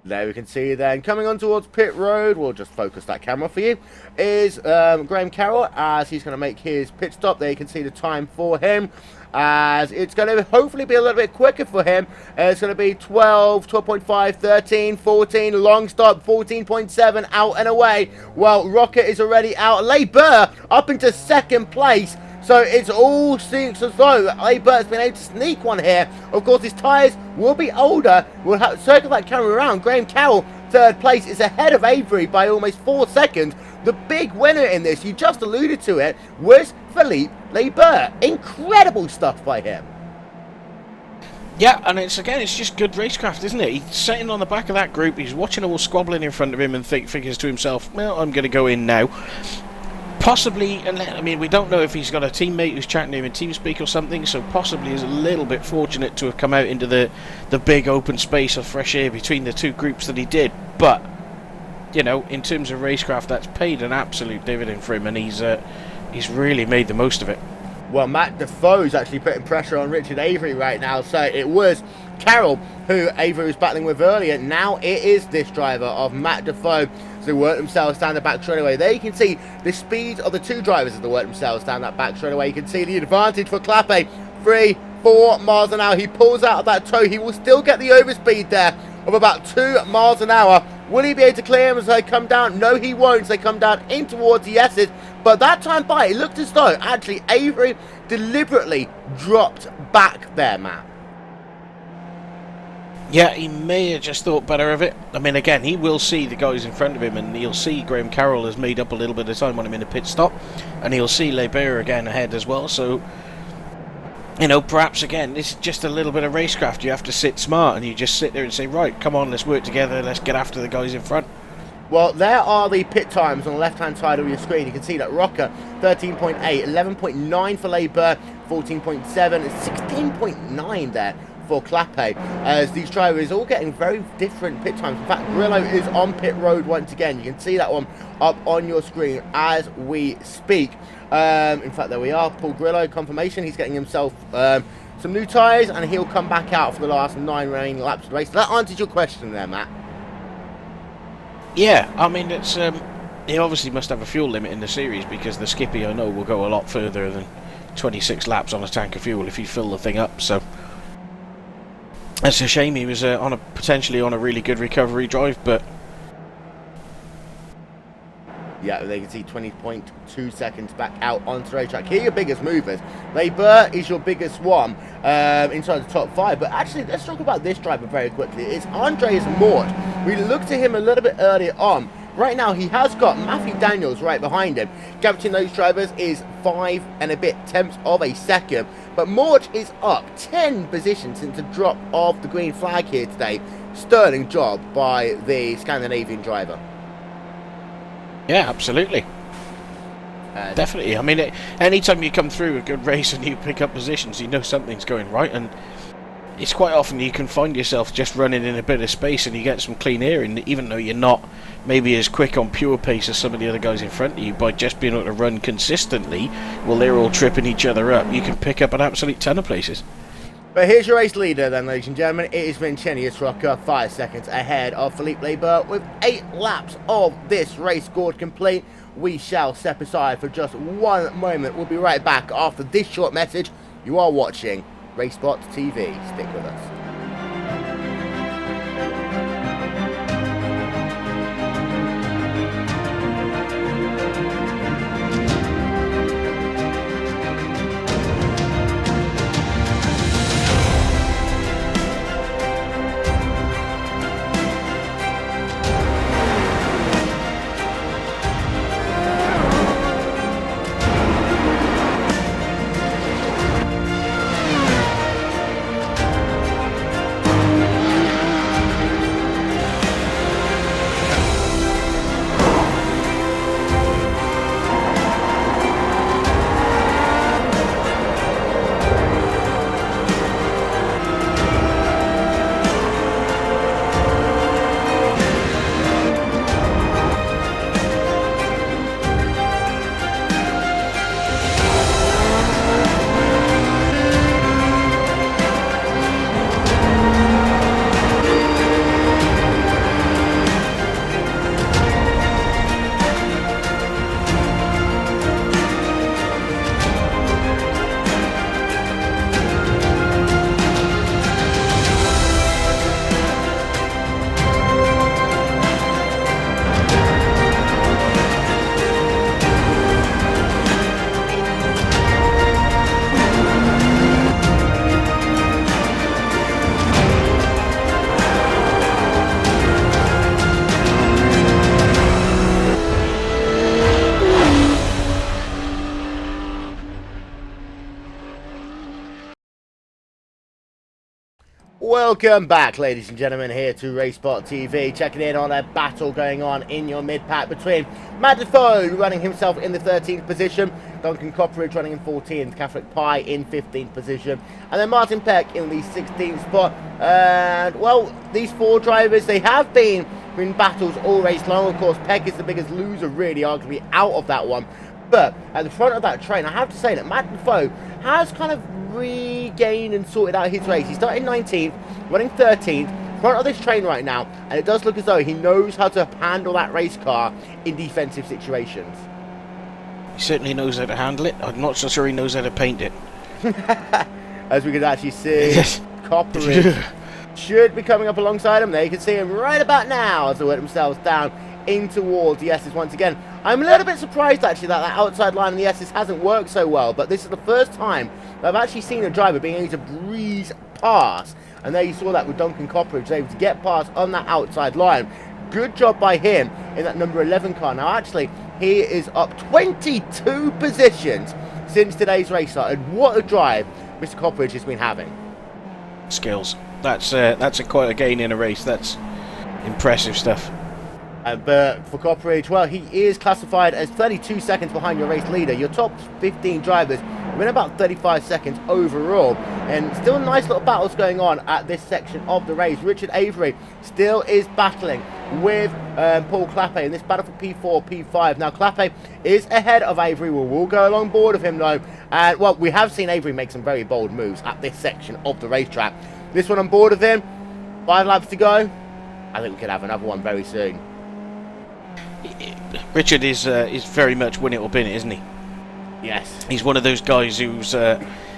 Speaker 3: There we can see then, coming on towards pit road, we'll just focus that camera for you, is Graham Carroll, as he's going to make his pit stop. There you can see the time for him, as it's going to hopefully be a little bit quicker for him. It's going to be 12, 12.5, 13, 14, long stop, 14.7, out and away. Well, Rocket is already out. Leiber up into second place. So it's all seems as though Leiber's been able to sneak one here. Of course, his tyres will be older. We'll have to circle that camera around. Graham Carroll, third place, is ahead of Avery by almost 4 seconds. The big winner in this, you just alluded to it, was Philippe Leiber. Incredible stuff by him.
Speaker 4: Yeah, and it's just good racecraft, isn't it? He's sitting on the back of that group, he's watching them all squabbling in front of him and figures to himself, well, I'm going to go in now. Possibly, I mean, we don't know if he's got a teammate who's chatting to him in TeamSpeak or something, so possibly he's a little bit fortunate to have come out into the big open space of fresh air between the two groups that he did. But, you know, in terms of racecraft, that's paid an absolute dividend for him, and he's really made the most of it.
Speaker 3: Well, Matt Defoe's actually putting pressure on Richard Avery right now, so it was Carroll who Avery was battling with earlier. Now it is this driver of Matt Defoe. They work themselves down the back straightaway. There you can see the speed of the two drivers as they work themselves down that back straightaway. You can see the advantage for Clappe. 3, 4 miles an hour. He pulls out of that toe. He will still get the overspeed there of about 2 miles an hour. Will he be able to clear him as they come down? No, he won't. As they come down in towards the S's. But that time by, it looked as though actually Avery deliberately dropped back there, Matt.
Speaker 4: Yeah, he may have just thought better of it. I mean, again, he will see the guys in front of him, and he'll see Graham Carroll has made up a little bit of time on him in a pit stop, and he'll see Leber again ahead as well. So, you know, perhaps again, it's just a little bit of racecraft. You have to sit smart, and you just sit there and say, right, come on, let's work together, let's get after the guys in front.
Speaker 3: Well, there are the pit times on the left-hand side of your screen. You can see that Rocker, 13.8, 11.9 for Leber, 14.7, 16.9 there for Clappe, as these drivers are all getting very different pit times. In fact, Grillo is on pit road once again. You can see that one up on your screen as we speak. In fact, there we are. Paul Grillo, confirmation. He's getting himself some new tyres, and he'll come back out for the last 9 remaining laps of the race. That answers your question there, Matt.
Speaker 4: Yeah, I mean, it's he obviously must have a fuel limit in the series, because the Skippy, I know, will go a lot further than 26 laps on a tank of fuel if you fill the thing up, so it's a shame. He was potentially on a really good recovery drive, but
Speaker 3: yeah, they can see 20.2 seconds back out onto the racetrack. Here are your biggest movers. Leber is your biggest one inside the top 5. But actually, let's talk about this driver very quickly. It's Andreas Mort. We looked at him a little bit earlier on. Right now, he has got Matthew Daniels right behind him. Gap between those drivers is 5 and a bit tenths of a second. But Mort is up 10 positions since the drop of the green flag here today. Sterling job by the Scandinavian driver.
Speaker 4: yeah, absolutely. Definitely. I mean, anytime you come through a good race and you pick up positions, you know something's going right, and it's quite often you can find yourself just running in a bit of space and you get some clean air, and even though you're not maybe as quick on pure pace as some of the other guys in front of you, by just being able to run consistently while they're all tripping each other up, you can pick up an absolute ton of places.
Speaker 3: But here's your race leader then, ladies and gentlemen. It is Vincentius Rocker, 5 seconds ahead of Philippe Leber. With 8 laps of this race scored complete, we shall step aside for just one moment. We'll be right back after this short message. You are watching RaceSpotTV. Stick with us. Welcome back, ladies and gentlemen, here to RaceSpotTV, checking in on a battle going on in your mid-pack between Matt Defoe running himself in the 13th position, Duncan Copperidge running in 14th, Catholic Pie in 15th position, and then Martin Peck in the 16th spot. And, well, these 4 drivers, they have been in battles all race long. Of course, Peck is the biggest loser, really, arguably, out of that one. But at the front of that train, I have to say that Matt Defoe has kind of regained and sorted out his race. He started 19th, running 13th, front of this train right now, and it does look as though he knows how to handle that race car in defensive situations.
Speaker 4: He certainly knows how to handle it. I'm not so sure he knows how to paint it.
Speaker 3: as we can actually see Copperidge should be coming up alongside him. There you can see him right about now as they work themselves down in towards the S's once again. I'm a little bit surprised actually that outside line in the S's hasn't worked so well, but this is the first time that I've actually seen a driver being able to breeze past. And there you saw that with Duncan Copperidge, able to get past on that outside line. Good job by him in that number 11 car. Now actually, he is up 22 positions since today's race started. What a drive Mr. Copperidge has been having.
Speaker 4: Skills. That's quite a gain in a race. That's impressive stuff.
Speaker 3: But for Copperidge, well, he is classified as 32 seconds behind your race leader. Your top 15 drivers win about 35 seconds overall. And still nice little battles going on at this section of the race. Richard Avery still is battling with Paul Clappe in this battle for P4, P5. Now, Clappe is ahead of Avery. We'll go along board of him, though. And, well, we have seen Avery make some very bold moves at this section of the racetrack. This one on board of him. 5 laps to go. I think we could have another one very soon.
Speaker 4: Richard is very much win it or bin it, isn't he?
Speaker 3: Yes.
Speaker 4: He's one of those guys who's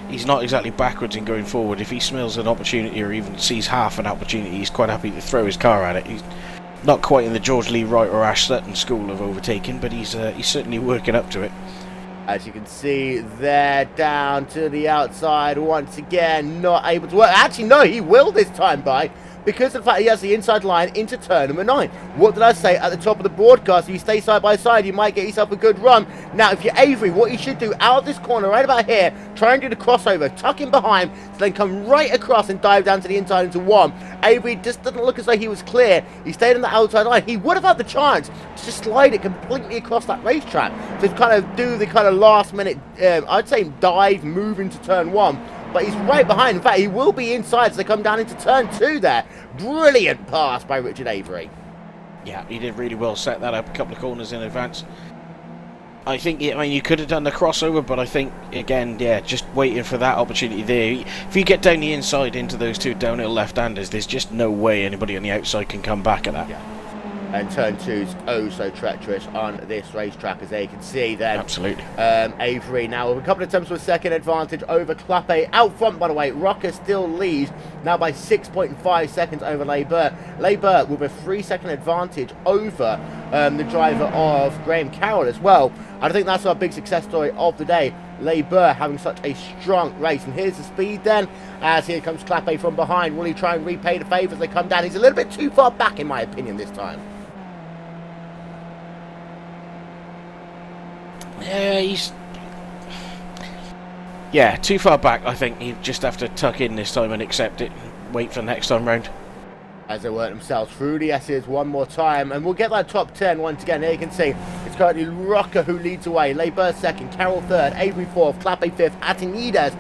Speaker 4: he's not exactly backwards in going forward. If he smells an opportunity or even sees half an opportunity, he's quite happy to throw his car at it. He's not quite in the George Lee Wright or Ash Sutton school of overtaking, but he's certainly working up to it.
Speaker 3: As you can see, they're down to the outside once again, not able to work. Actually, no, he will this time, because of the fact he has the inside line into turn number 9. What did I say at the top of the broadcast? If you stay side by side, you might get yourself a good run. Now, if you're Avery, what you should do out of this corner right about here, try and do the crossover, tuck in behind, so then come right across and dive down to the inside into 1. Avery just doesn't look as though he was clear. He stayed on the outside line. He would have had the chance to just slide it completely across that racetrack to kind of do the kind of last minute, I'd say dive, move into turn 1. But he's right behind. In fact, he will be inside as they come down into turn 2 there. Brilliant pass by Richard Avery.
Speaker 4: Yeah, he did really well, set that up a couple of corners in advance. I think, I mean, you could have done the crossover, but I think, again, yeah, just waiting for that opportunity there. If you get down the inside into those two downhill left-handers, there's just no way anybody on the outside can come back at that.
Speaker 3: Yeah. And turn 2's oh so treacherous on this racetrack, as they can see then.
Speaker 4: Absolutely.
Speaker 3: Avery now with a couple of attempts with second advantage over Clappe. Out front, by the way, Rocker still leads now by 6.5 seconds over Labour. Labour with a 3-second advantage over the driver of Graham Carroll as well. I think that's our big success story of the day. Labour having such a strong race. And here's the speed then, as here comes Clappe from behind. Will he try and repay the favour as they come down? He's a little bit too far back, in my opinion, this time.
Speaker 4: Yeah, he's... Yeah, too far back. I think you just have to tuck in this time and accept it and wait for the next time round.
Speaker 3: As they work themselves through the S's one more time, and we'll get that top 10 once again. Here you can see it's currently Rocker who leads away, Labour second, Carroll third, Avery fourth, Clappe fifth, Atinides,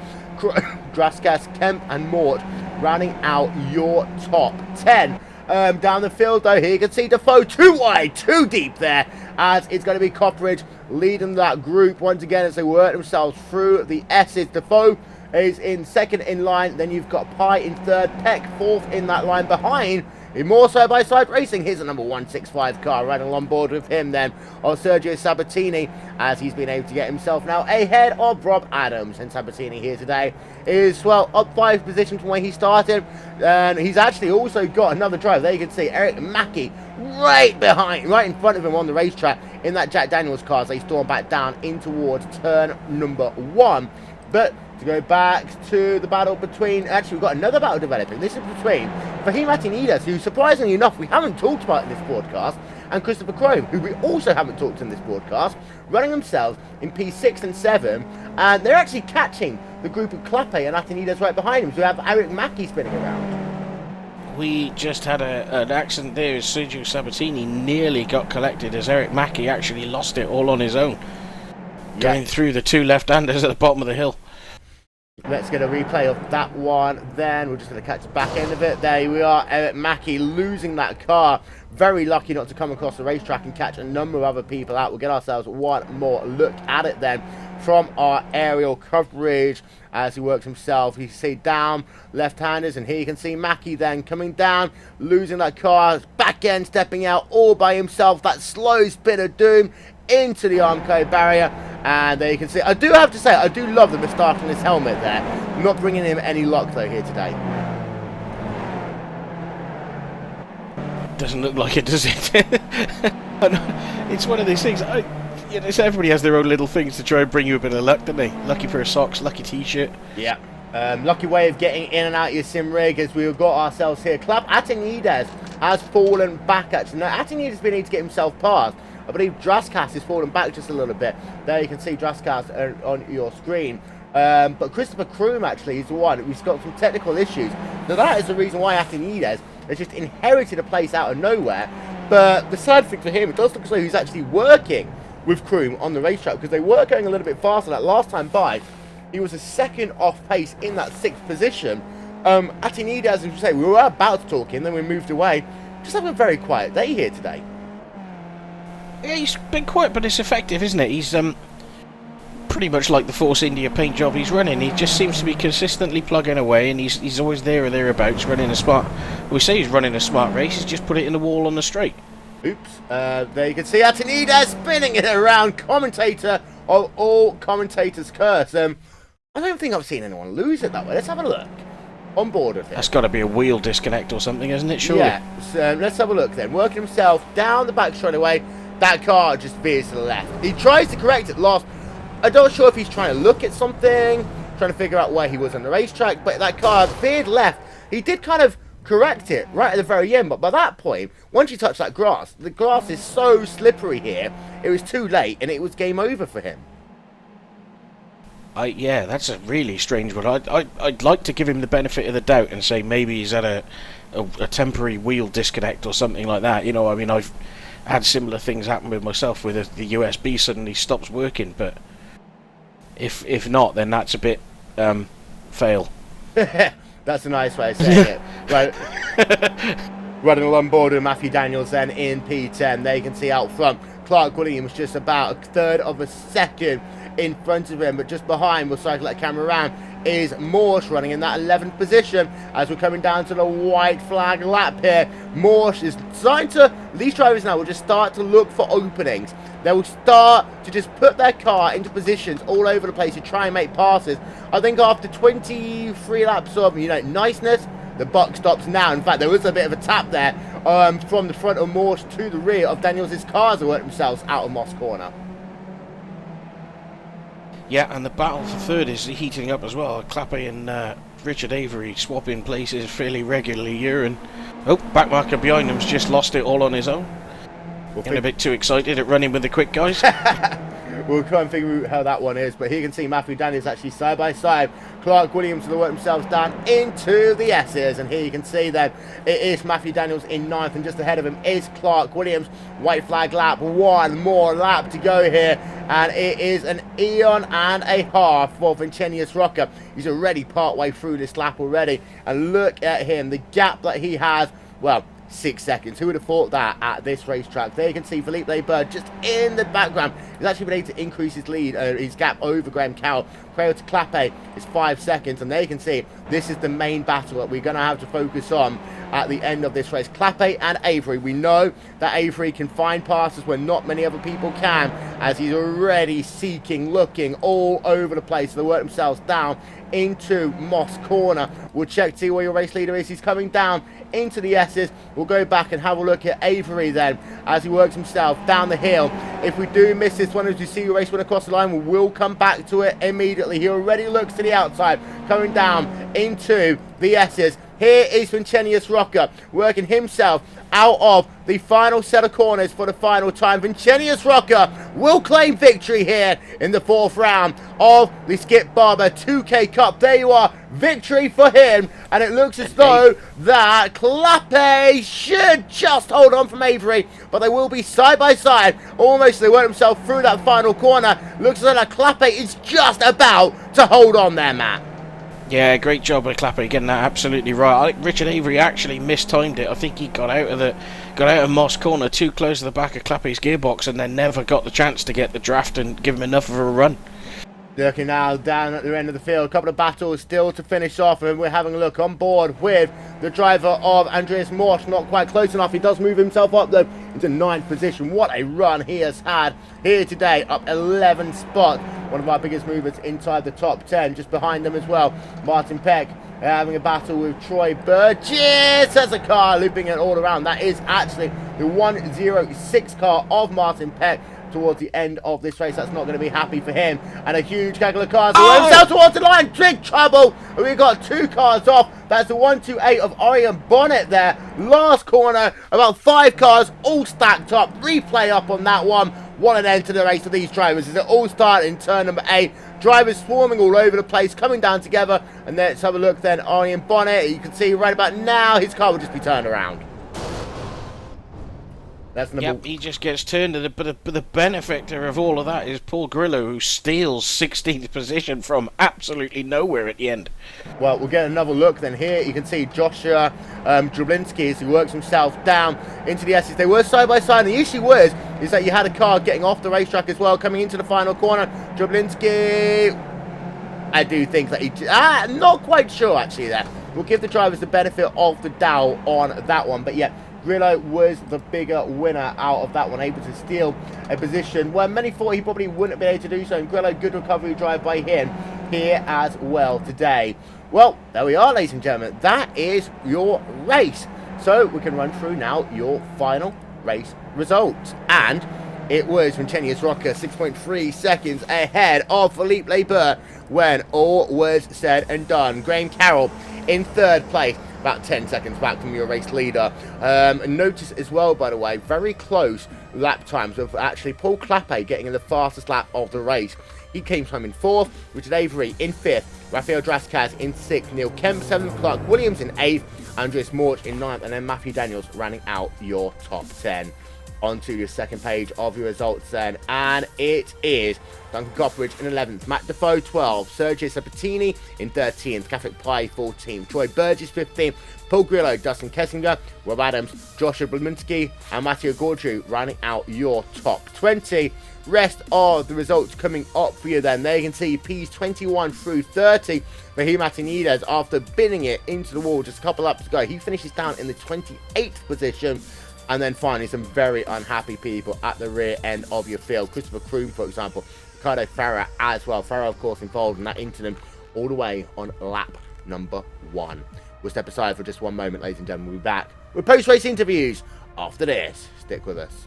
Speaker 3: Draskas, Kemp and Mort rounding out your top 10. Down the field though, here you can see Defoe too wide, too deep there, as it's going to be Copperidge leading that group once again as they work themselves through the S's. Defoe is in second in line, then you've got Pye in third, Peck fourth in that line behind. In more side-by-side racing, here's a number 165 car right along board with him then, of Sergio Sabatini, as he's been able to get himself now ahead of Rob Adams. And Sabatini here today is, well, up 5 positions from where he started, and he's actually also got another driver. There you can see Eric Mackey right in front of him on the racetrack in that Jack Daniels car as they storm back down in towards turn number 1. But to go back to the battle between... Actually, we've got another battle developing. This is between Fahim Atinides, who, surprisingly enough, we haven't talked about in this broadcast, and Christopher Crome, who we also haven't talked in this broadcast, running themselves in P6 and 7, and they're actually catching the group of Clappe and Atinides right behind him, so we have Eric Mackey spinning around.
Speaker 4: We just had an accident there as Sergio Sabatini nearly got collected as Eric Mackey actually lost it all on his own. Going through the 2 left-handers at the bottom of the hill.
Speaker 3: Let's get a replay of that one then. We're just going to catch the back end of it. There we are, Eric Mackey losing that car. Very lucky not to come across the racetrack and catch a number of other people out. We'll get ourselves one more look at it then from our aerial coverage as he works himself. You see down left-handers, and here you can see Mackey then coming down, losing that car, back end stepping out all by himself. That slow spin of doom into the Armco barrier, And there you can see, I do have to say, I do love the moustache on his helmet there. Not bringing him any luck though here today.
Speaker 4: Doesn't look like it, does it? It's one of these things. You know, everybody has their own little things to try and bring you a bit of luck, don't they? Lucky pair of socks, lucky t-shirt.
Speaker 3: Yeah. Lucky way of getting in and out of your sim rig as we've got ourselves here. Club Atenides has fallen back actually. Now Atenides been able to get himself past. I believe Draskas has fallen back just a little bit. There you can see Draskas on your screen. But Christopher Kroom actually is the one who's got some technical issues. Now that is the reason why Atenides has just inherited a place out of nowhere. But the sad thing for him, it does look as though he's actually working with Kroom on the racetrack because they were going a little bit faster. That last time by, he was a second off pace in that 6th position. Atenides, as you say, we were about to talk him, then we moved away. Just having a very quiet day here today.
Speaker 4: Yeah, he's been quiet, but it's effective, isn't it? He's pretty much like the Force India paint job he's running. He just seems to be consistently plugging away, and he's always there or thereabouts running a smart. We say he's running a smart race. He's just put it in the wall on the straight.
Speaker 3: Oops. There you can see Atenides spinning it around. Commentator of all commentators' curse. I don't think I've seen anyone lose it that way. Let's have a look. On board with it.
Speaker 4: That's got to be a wheel disconnect or something, isn't it? Surely.
Speaker 3: Yeah. So let's have a look then. Working himself down the back straight away. That car just veers to the left. He tries to correct it last. I'm not sure if he's trying to look at something, trying to figure out where he was on the racetrack, but that car veered left. He did kind of correct it right at the very end, but by that point, once you touch that grass, the grass is so slippery here, it was too late and it was game over for him.
Speaker 4: Yeah, that's a really strange one. I'd like to give him the benefit of the doubt and say maybe he's had a temporary wheel disconnect or something like that. You know, I mean, I've had similar things happen with myself where the USB suddenly stops working, but if not, then that's a bit fail.
Speaker 3: That's a nice way of saying it. Right. Running along board with Matthew Daniels then in P10. There you can see out front, Clark Williams just about a third of a second in front of him, but just behind, we'll cycle that camera around, is Morse running in that 11th position as we're coming down to the white flag lap here. Morse is starting to, these drivers now will just start to look for openings. They will start to just put their car into positions all over the place to try and make passes. I think after 23 laps of, you know, niceness, the buck stops now. In fact, there was a bit of a tap there from the front of Morse to the rear of Daniels' cars who worked themselves out of Moss Corner.
Speaker 4: Yeah, and the battle for third is heating up as well. Clappy and Richard Avery swapping places fairly regularly here, and backmarker behind him's just lost it all on his own. Getting a bit too excited at running with the quick guys.
Speaker 3: We'll try and figure out how that one is, but here you can see Matthew Daniels actually side by side. Clark Williams to work themselves down into the S's, and here you can see that it is Matthew Daniels in 9th, and just ahead of him is Clark Williams. White flag lap, one more lap to go here, and it is an eon and a half for Vincenius Rocca. He's already part way through this lap already, and look at him, the gap that he has, well, 6 seconds. Who would have thought that at this racetrack? There you can see Felipe Bird just in the background. He's actually been able to increase his lead, his gap over Graham Cowell. Crail to Clappe is 5 seconds, and there you can see this is the main battle that we're going to have to focus on at the end of this race. Clappe and Avery. We know that Avery can find passes where not many other people can, as he's already seeking, looking all over the place. They work themselves down into Moss Corner. We'll check to see where your race leader is. He's coming down into the S's. We'll go back and have a look at Avery then as he works himself down the hill. If we do miss this one as we see your race win across the line, we will come back to it immediately. He already looks to the outside, coming down into the S's. Here is Vincenius Rocca working himself out of the final set of corners for the final time. Vincenius Rocca will claim victory here in the 4th round of the Skip Barber 2K Cup. There you are, victory for him, and it looks as though that Clappe should just hold on from Avery, but they will be side by side. Almost they work themselves through that final corner. Looks as though that Clappe is just about to hold on there, Matt.
Speaker 4: Yeah, great job by Clappe getting that absolutely right. I think Richard Avery actually mistimed it. I think he got out of Moss Corner too close to the back of Clappe's gearbox and then never got the chance to get the draft and give him enough of a run.
Speaker 3: Looking now down at the end of the field, a couple of battles still to finish off, and we're having a look on board with the driver of Andreas Morsch. Not quite close enough. He does move himself up though into 9th position. What a run he has had here today, up 11 spots. One of our biggest movers inside the top 10. Just behind them as well, Martin Peck having a battle with Troy Burgess. There's a car looping it all around. That is actually the 106 car of Martin Peck towards the end of this race. That's not going to be happy for him. And a huge gaggle of cars himself towards the line. Big trouble. We've got 2 cars off. That's the 128 of Orion Bonnet there. Last corner, about 5 cars all stacked up. Replay up on that one. What an end to the race for these drivers as it all started in turn number 8. Drivers swarming all over the place, coming down together. And let's have a look then. Orion Bonnet, you can see right about now his car will just be turned around. That's
Speaker 4: yep, he just gets turned, but the benefactor of all of that is Paul Grillo, who steals 16th position from absolutely nowhere at the end.
Speaker 3: Well, we'll get another look then here. You can see Joshua Drablinski as he works himself down into the S's. They were side by side, and the issue is that you had a car getting off the racetrack as well, coming into the final corner. Drablinski, I do think that he... not quite sure actually there. We'll give the drivers the benefit of the doubt on that one, but yeah, Grillo was the bigger winner out of that one, able to steal a position where many thought he probably wouldn't be able to do so. And Grillo, good recovery drive by him here as well today. Well, there we are, ladies and gentlemen. That is your race. So we can run through now your final race results. And it was Vincenius Rocca 6.3 seconds ahead of Philippe Leber when all was said and done. Graham Carroll in 3rd place, about 10 seconds back from your race leader. Notice as well, by the way, very close lap times with actually Paul Clappe getting in the fastest lap of the race. He came home in 4th, Richard Avery in 5th, Rafael Drascaz in 6th, Neil Kemp 7th, Clark Williams in 8th, Andreas Morch in 9th, and then Matthew Daniels rounding out your top 10. Onto your second page of your results then, and it is Duncan Coppridge in 11th, Matt Defoe 12th, Sergio Sabatini in 13th, Catholic Pie 14th, Troy Burgess 15th, Paul Grillo, Dustin Kessinger, Rob Adams, Joshua Blaminski, and Matteo Gorgiu rounding out your top 20. Rest of the results coming up for you then. There you can see P's 21 through 30 for Hugh Martinez after binning it into the wall just a couple laps ago. He finishes down in the 28th position. And then finally, some very unhappy people at the rear end of your field. Christopher Kroon, for example. Ricardo Ferrer as well. Ferrer, of course, involved in that incident all the way on lap number 1. We'll step aside for just one moment, ladies and gentlemen. We'll be back with post-race interviews after this. Stick with us.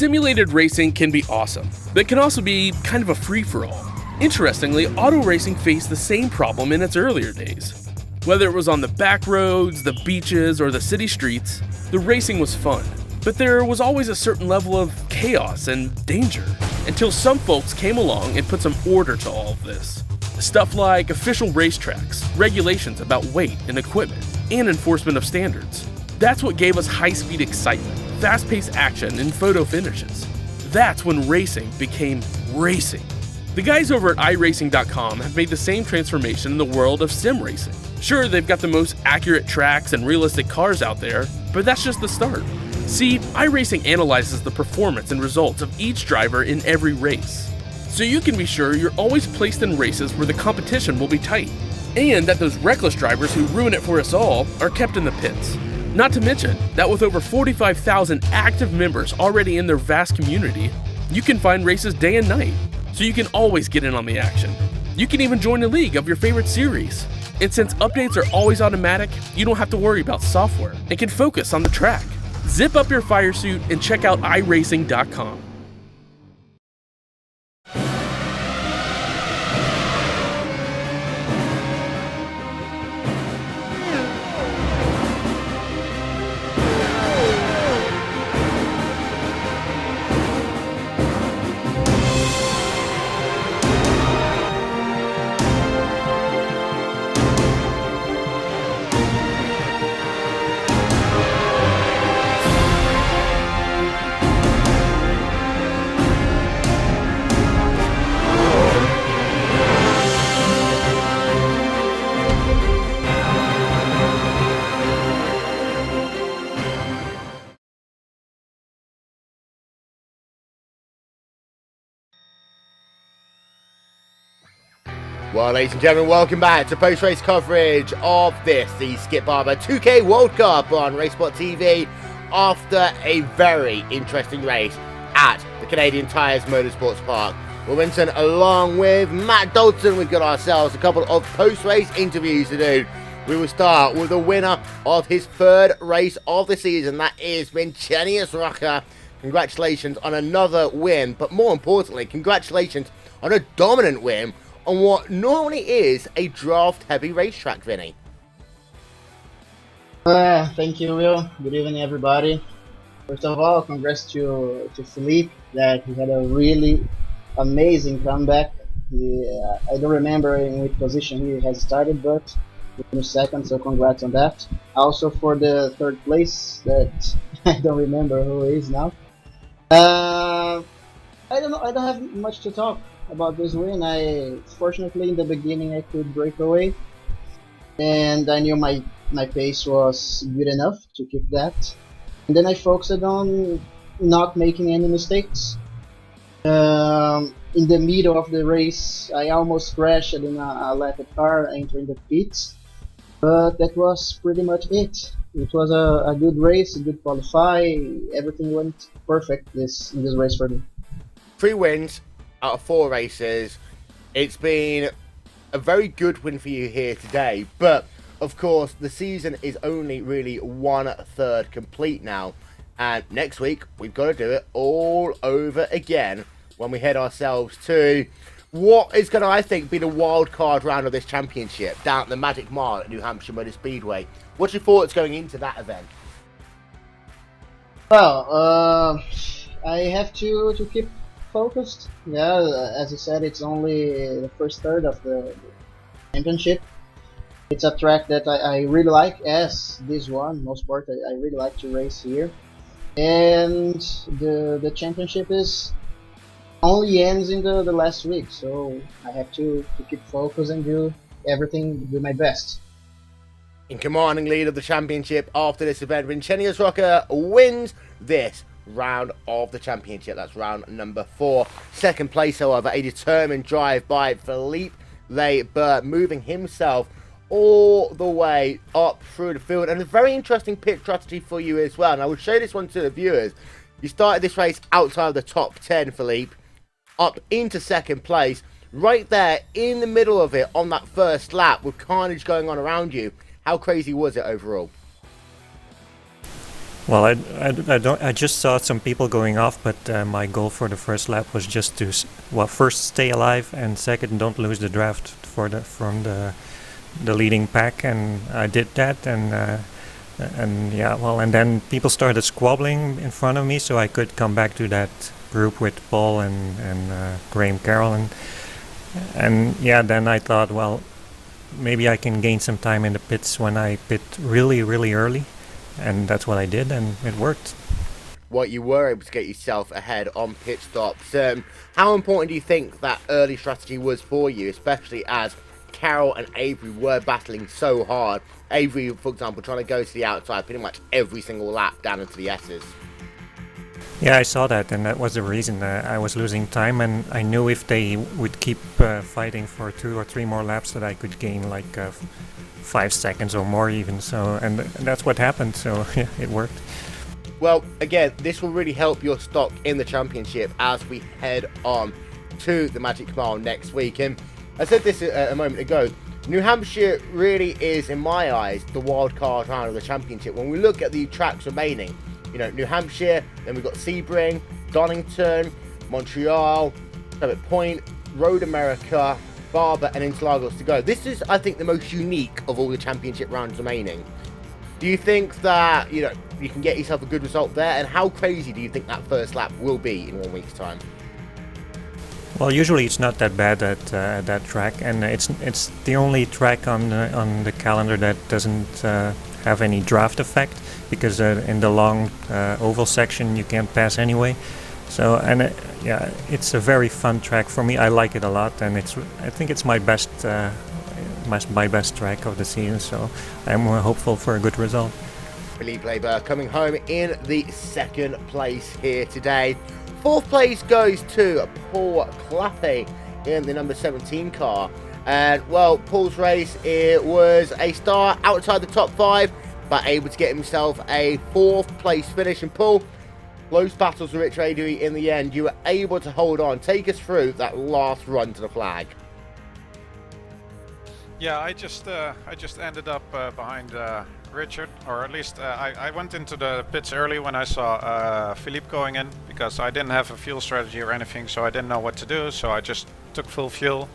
Speaker 5: Simulated racing can be awesome, but can also be kind of a free-for-all. Interestingly, auto racing faced the same problem in its earlier days. Whether it was on the back roads, the beaches, or the city streets, the racing was fun. But there was always a certain level of chaos and danger, until some folks came along and put some order to all of this. Stuff like official racetracks, regulations about weight and equipment, and enforcement of standards. That's what gave us high-speed excitement, fast-paced action, and photo finishes. That's when racing became racing. The guys over at iRacing.com have made the same transformation in the world of sim racing. Sure, they've got the most accurate tracks and realistic cars out there, but that's just the start. See, iRacing analyzes the performance and results of each driver in every race, so you can be sure you're always placed in races where the competition will be tight, and that those reckless drivers who ruin it for us all are kept in the pits. Not to mention that with over 45,000 active members already in their vast community, you can find races day and night, so you can always get in on the action. You can even join a league of your favorite series. And since updates are always automatic, you don't have to worry about software and can focus on the track. Zip up your fire suit and check out iRacing.com.
Speaker 3: Well, ladies and gentlemen, welcome back to post-race coverage of the Skip Barber 2K World Cup on RaceSpotTV after a very interesting race at the Canadian Tires Motorsports Park. Wilmington, along with Matt Dalton, we've got ourselves a couple of post-race interviews to do. We will start with the winner of his third race of the season, that is Vincenius Rocker. Congratulations on another win, but more importantly, congratulations on a dominant win on what normally is a draft-heavy racetrack, Vinny.
Speaker 6: Thank you, Will. Good evening, everybody. First of all, congrats to Philippe that he had a really amazing comeback. I don't remember in which position he has started, but in a second, so congrats on that. Also for the third place, that I don't remember who is now. I don't know. I don't have much to talk about this win. Fortunately in the beginning I could break away, and I knew my pace was good enough to keep that, and then I focused on not making any mistakes. In the middle of the race I almost crashed in a left car entering the pits, but that was pretty much it. It was a good race, a good qualify, everything went perfect in this race for me.
Speaker 3: 3 wins out of 4 races. It's been a very good win for you here today, but of course the season is only really 1/3 complete now, and next week we've got to do it all over again when we head ourselves to what is going to, I think, be the wild card round of this championship down at the Magic Mile at New Hampshire Motor Speedway. What's your thoughts going into that event?
Speaker 6: Well, I have to keep focused. Yeah, as you said, it's only the first third of the championship. It's a track that I really like, as this one, Mosport. I really like to race here, and the championship is only ends in the last week, so I have to keep focused and do everything, do my best.
Speaker 3: In commanding lead of the championship after this event, Vincenius Rocker wins this round of the championship. That's round number 4. Second place, however, a determined drive by Philippe Lebert, moving himself all the way up through the field, and a very interesting pit strategy for you as well. And I will show this one to the viewers. You started this race outside of the top 10, Philippe, up into second place, right there in the middle of it on that first lap with carnage going on around you. How crazy was it overall?
Speaker 7: Well, I just saw some people going off, but my goal for the first lap was just to, first stay alive, and second, don't lose the draft from the leading pack, and I did that, and yeah, well, and then people started squabbling in front of me, so I could come back to that group with Paul and Graham Carroll, and yeah, then I thought, well, maybe I can gain some time in the pits when I pit really, really early. And that's what I did, and it worked.
Speaker 3: Well, you were able to get yourself ahead on pit stops. How important do you think that early strategy was for you, especially as Carroll and Avery were battling so hard? Avery, for example, trying to go to the outside pretty much every single lap down into the S's.
Speaker 7: Yeah, I saw that, and that was the reason I was losing time, and I knew if they would keep fighting for 2 or 3 more laps that I could gain like 5 seconds or more even, so and that's what happened, so yeah, it worked.
Speaker 3: Well, again, this will really help your stock in the championship as we head on to the Magic Mile next week. And I said this a moment ago, New Hampshire really is, in my eyes, the wild card round of the championship. When we look at the tracks remaining, you know, New Hampshire, then we've got Sebring, Donington, Montreal, Summit Point, Road America, Barber and Interlagos to go. This is, I think, the most unique of all the championship rounds remaining. Do you think that, you know, you can get yourself a good result there? And how crazy do you think that first lap will be in 1 week's time?
Speaker 7: Well, usually it's not that bad at that track, and it's the only track on the calendar that doesn't have any draft effect, because in the long oval section you can't pass anyway. So, and yeah, it's a very fun track for me. I like it a lot, and I think it's my best track of the season. So, I'm hopeful for a good result.
Speaker 3: Philippe Labour coming home in the second place here today. Fourth place goes to Paul Clappy in the number 17 car. And well, Paul's race, it was a start outside the top 5, but able to get himself a 4th place finish. And Paul, close battles with Rich Adui in the end. You were able to hold on. Take us through that last run to the flag.
Speaker 8: Yeah, I just ended up behind Richard, or at least I went into the pits early when I saw Philippe going in, because I didn't have a fuel strategy or anything, so I didn't know what to do. So I just took full fuel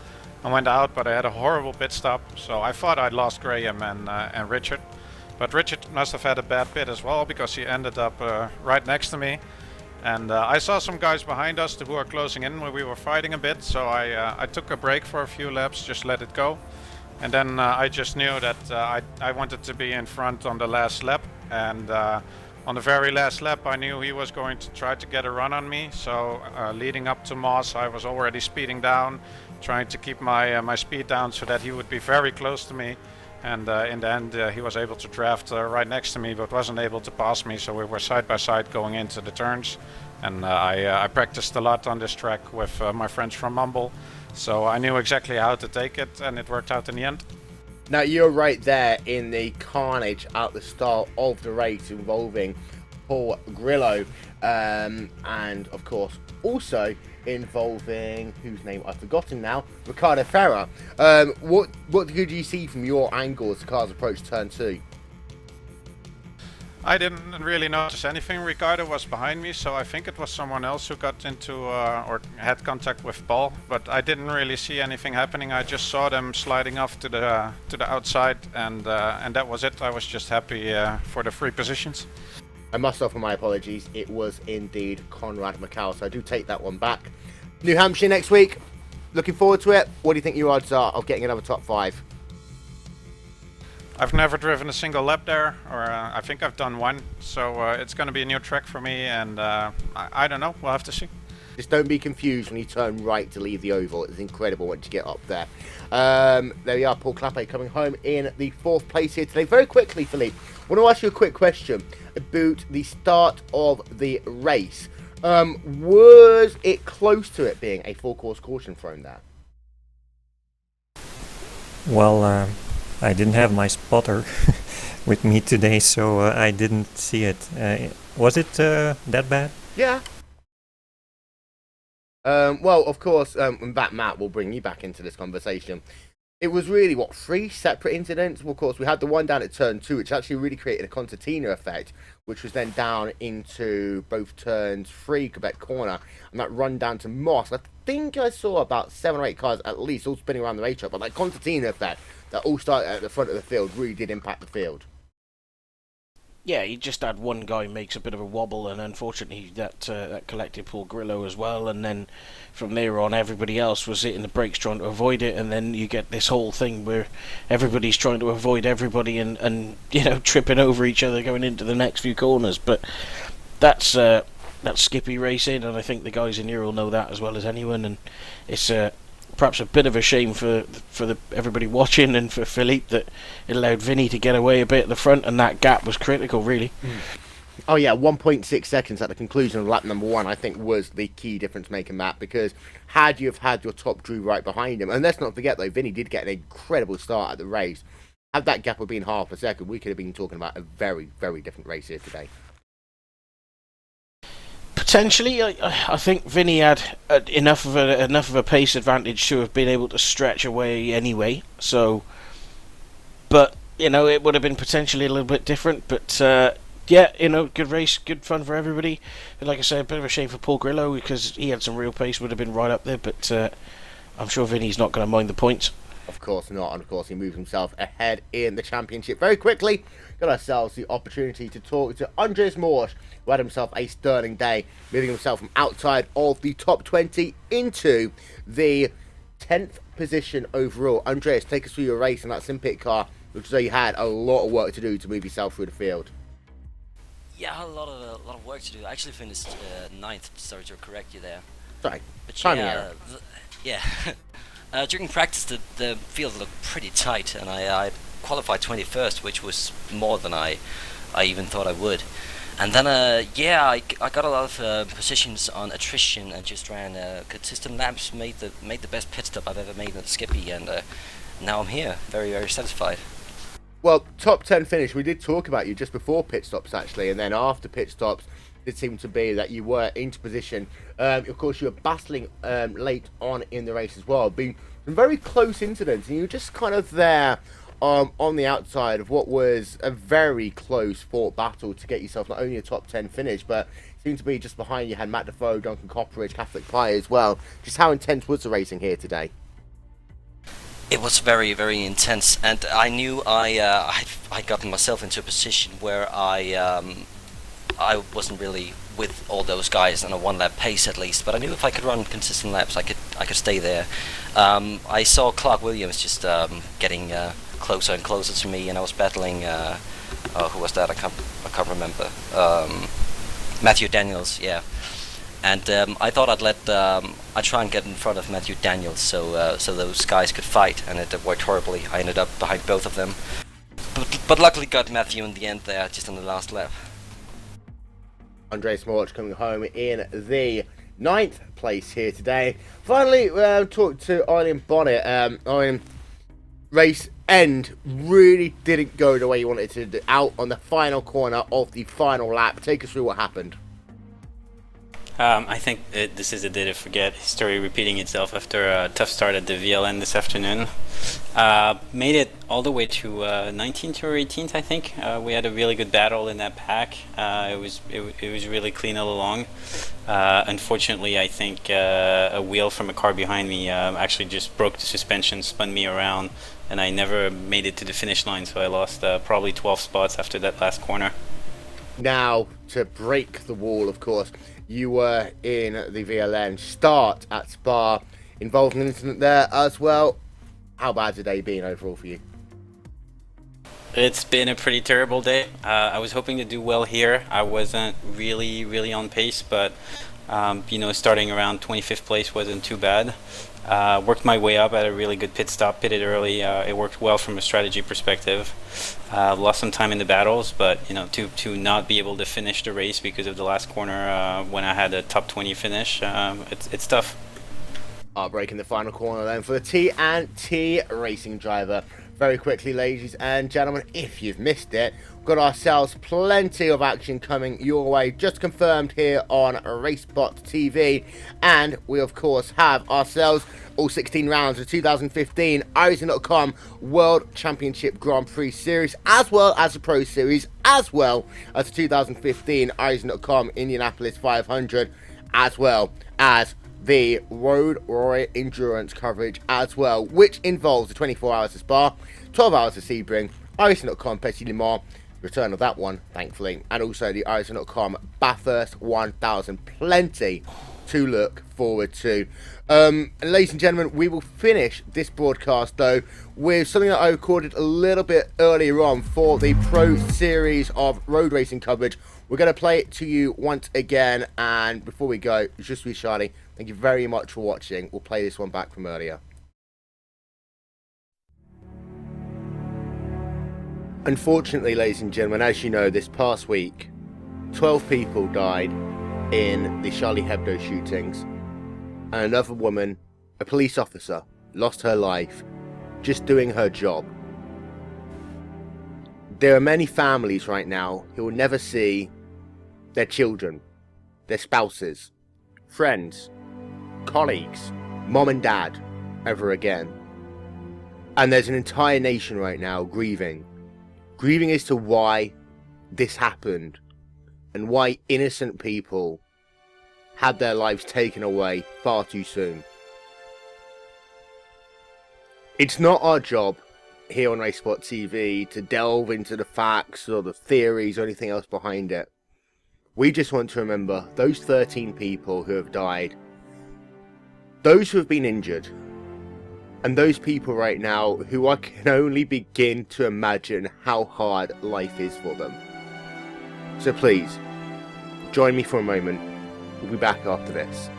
Speaker 8: and went out, but I had a horrible pit stop. So I thought I'd lost Graham and Richard. But Richard must have had a bad pit as well, because he ended up right next to me. And I saw some guys behind us who were closing in when we were fighting a bit. So I took a break for a few laps, just let it go. And then I just knew that I wanted to be in front on the last lap. And on the very last lap, I knew he was going to try to get a run on me. So leading up to Moss, I was already speeding down, trying to keep my speed down so that he would be very close to me. And in the end, he was able to draft right next to me, but wasn't able to pass me. So we were side by side going into the turns. And I practiced a lot on this track with my friends from Mumble. So I knew exactly how to take it, and it worked out in the end.
Speaker 3: Now, you're right there in the carnage at the start of the race involving Paul Grillo, and of course also involving, whose name I've forgotten now, Ricardo Ferrer. What did you see from your angle as the cars approached turn 2?
Speaker 8: I didn't really notice anything. Ricardo was behind me, so I think it was someone else who got into or had contact with Paul. But I didn't really see anything happening. I just saw them sliding off to the outside, and that was it. I was just happy for the free positions.
Speaker 3: I must offer my apologies. It was indeed Conrad McCall, so I do take that one back. New Hampshire next week. Looking forward to it. What do you think your odds are of getting another top 5?
Speaker 8: I've never driven a single lap there, or I think I've done one, so it's going to be a new track for me, and I don't know, we'll have to see.
Speaker 3: Just don't be confused when you turn right to leave the oval. It's incredible once you get up there. There we are, Paul Clappé coming home in the 4th place here today. Very quickly, Philippe, I want to ask you a quick question about the start of the race. Was it close to it being a full course caution thrown there?
Speaker 7: Well, I didn't have my spotter with me today, so I didn't see it. Was it that bad?
Speaker 3: Yeah. Well, of course, Matt will bring you back into this conversation. It was really, what, 3 separate incidents? Well, of course, we had the one down at turn 2, which actually really created a concertina effect, which was then down into both turns 3, Quebec corner, and that run down to Moss. I think I saw about 7 or 8 cars at least all spinning around the racetrack, but that concertina effect that all started at the front of the field really did impact the field.
Speaker 4: Yeah, you just had one guy makes a bit of a wobble, and unfortunately that collected Paul Grillo as well, and then from there on everybody else was hitting the brakes trying to avoid it, and then you get this whole thing where everybody's trying to avoid everybody and you know, tripping over each other going into the next few corners. But that's Skippy racing, and I think the guys in here will know that as well as anyone, and it's perhaps a bit of a shame for everybody watching and for Philippe that it allowed Vinny to get away a bit at the front, and that gap was critical, really.
Speaker 3: Oh yeah, 1.6 seconds at the conclusion of lap number 1, I think, was the key difference making that, because had you have had your top Drew right behind him, and let's not forget though, Vinny did get an incredible start at the race. Had that gap have been half a second, we could have been talking about a very, very different race here today.
Speaker 4: Potentially, I think Vinny had enough of a pace advantage to have been able to stretch away anyway. So, but you know, it would have been potentially a little bit different. But yeah, you know, good race, good fun for everybody. And like I said, a bit of a shame for Paul Grillo because he had some real pace, would have been right up there. But I'm sure Vinny's not going to mind the points.
Speaker 3: Of course not, and of course he moves himself ahead in the championship. Very quickly, got ourselves the opportunity to talk to Andres Morsch, who had himself a sterling day, moving himself from outside of the top 20 into the 10th position overall. Andres, take us through your race in that Simpit car, which so you had a lot of work to do to move yourself through the field.
Speaker 9: Yeah, I had a lot of work to do. I actually finished 9th, sorry to correct you there.
Speaker 3: Sorry,
Speaker 9: But
Speaker 3: timing error.
Speaker 9: Yeah. During practice, the field looked pretty tight, and I qualified 21st, which was more than I even thought I would. And then, yeah, I got a lot of positions on attrition and just ran consistent laps, made the best pit stop I've ever made in Skippy, and now I'm here, very, very satisfied.
Speaker 3: Well, top 10 finish. We did talk about you just before pit stops, actually, and then after pit stops, it seemed to be that you were into position. Of course, you were battling late on in the race as well, being some very close incidents, and you were just kind of there on the outside of what was a very close fought battle to get yourself not only a top 10 finish, but seemed to be just behind you had Matt Defoe, Duncan Copperidge, Catholic Pie as well. Just how intense was the racing here today?
Speaker 9: It was very, very intense, and I knew I'd gotten myself into a position where I wasn't really with all those guys on a one-lap pace at least, but I knew if I could run consistent laps, I could stay there. I saw Clark Williams just getting closer and closer to me, and I was battling. Who was that? I can't remember. Matthew Daniels, yeah. And I thought I'd try and get in front of Matthew Daniels, so those guys could fight, and it worked horribly. I ended up behind both of them, but luckily got Matthew in the end there, just on the last lap.
Speaker 3: Andres Morch coming home in the 9th place here today. Finally, talked to Eileen Bonnet. Eileen, race end really didn't go the way you wanted it to, out on the final corner of the final lap. Take us through what happened.
Speaker 10: I think this is a day to forget. History repeating itself after a tough start at the VLN this afternoon. Made it all the way to 19th or 18th, I think. We had a really good battle in that pack. It was really clean all along. Unfortunately, I think a wheel from a car behind me actually just broke the suspension, spun me around, and I never made it to the finish line. So I lost probably 12 spots after that last corner.
Speaker 3: Now, to break the wall, of course, you were in the VLN start at Spa, involved in an incident there as well. How bad's the day been overall for you?
Speaker 10: It's been a pretty terrible day. I was hoping to do well here. I wasn't really on pace, but starting around 25th place wasn't too bad. Worked my way up at a really good pit stop, pitted early. It worked well from a strategy perspective. Lost some time in the battles, but to not be able to finish the race because of the last corner when I had a top 20 finish, it's tough.
Speaker 3: Breaking the final corner then for the T&T racing driver. Very quickly, ladies and gentlemen, if you've missed it, we've got ourselves plenty of action coming your way, just confirmed here on RaceSpotTV, and we of course have ourselves all 16 rounds of 2015 iRacing.com World Championship Grand Prix Series, as well as the Pro Series, as well as the 2015 iRacing.com Indianapolis 500, as well as the Road Warrior Endurance coverage as well, which involves the 24 hours of Spa, 12 hours of Sebring, iRacing.com Petit Le Mans, return of that one, thankfully, and also the iRacing.com Bathurst 1000. Plenty to look forward to. Ladies and gentlemen, we will finish this broadcast though with something that I recorded a little bit earlier on for the Pro Series of road racing coverage. We're going to play it to you once again, and before we go, just be Charlie, thank you very much for watching. We'll play this one back from earlier. Unfortunately, ladies and gentlemen, as you know, this past week 12 people died in the Charlie Hebdo shootings, and another woman, a police officer, lost her life just doing her job. There are many families right now who will never see their children, their spouses, friends, colleagues, mom and dad ever again. And there's an entire nation right now grieving as to why this happened and why innocent people had their lives taken away far too soon. It's not our job here on RaceSpotTV to delve into the facts or the theories or anything else behind it. We just want to remember those 13 people who have died, those who have been injured, and those people right now who I can only begin to imagine how hard life is for them. So please, join me for a moment. We'll be back after this.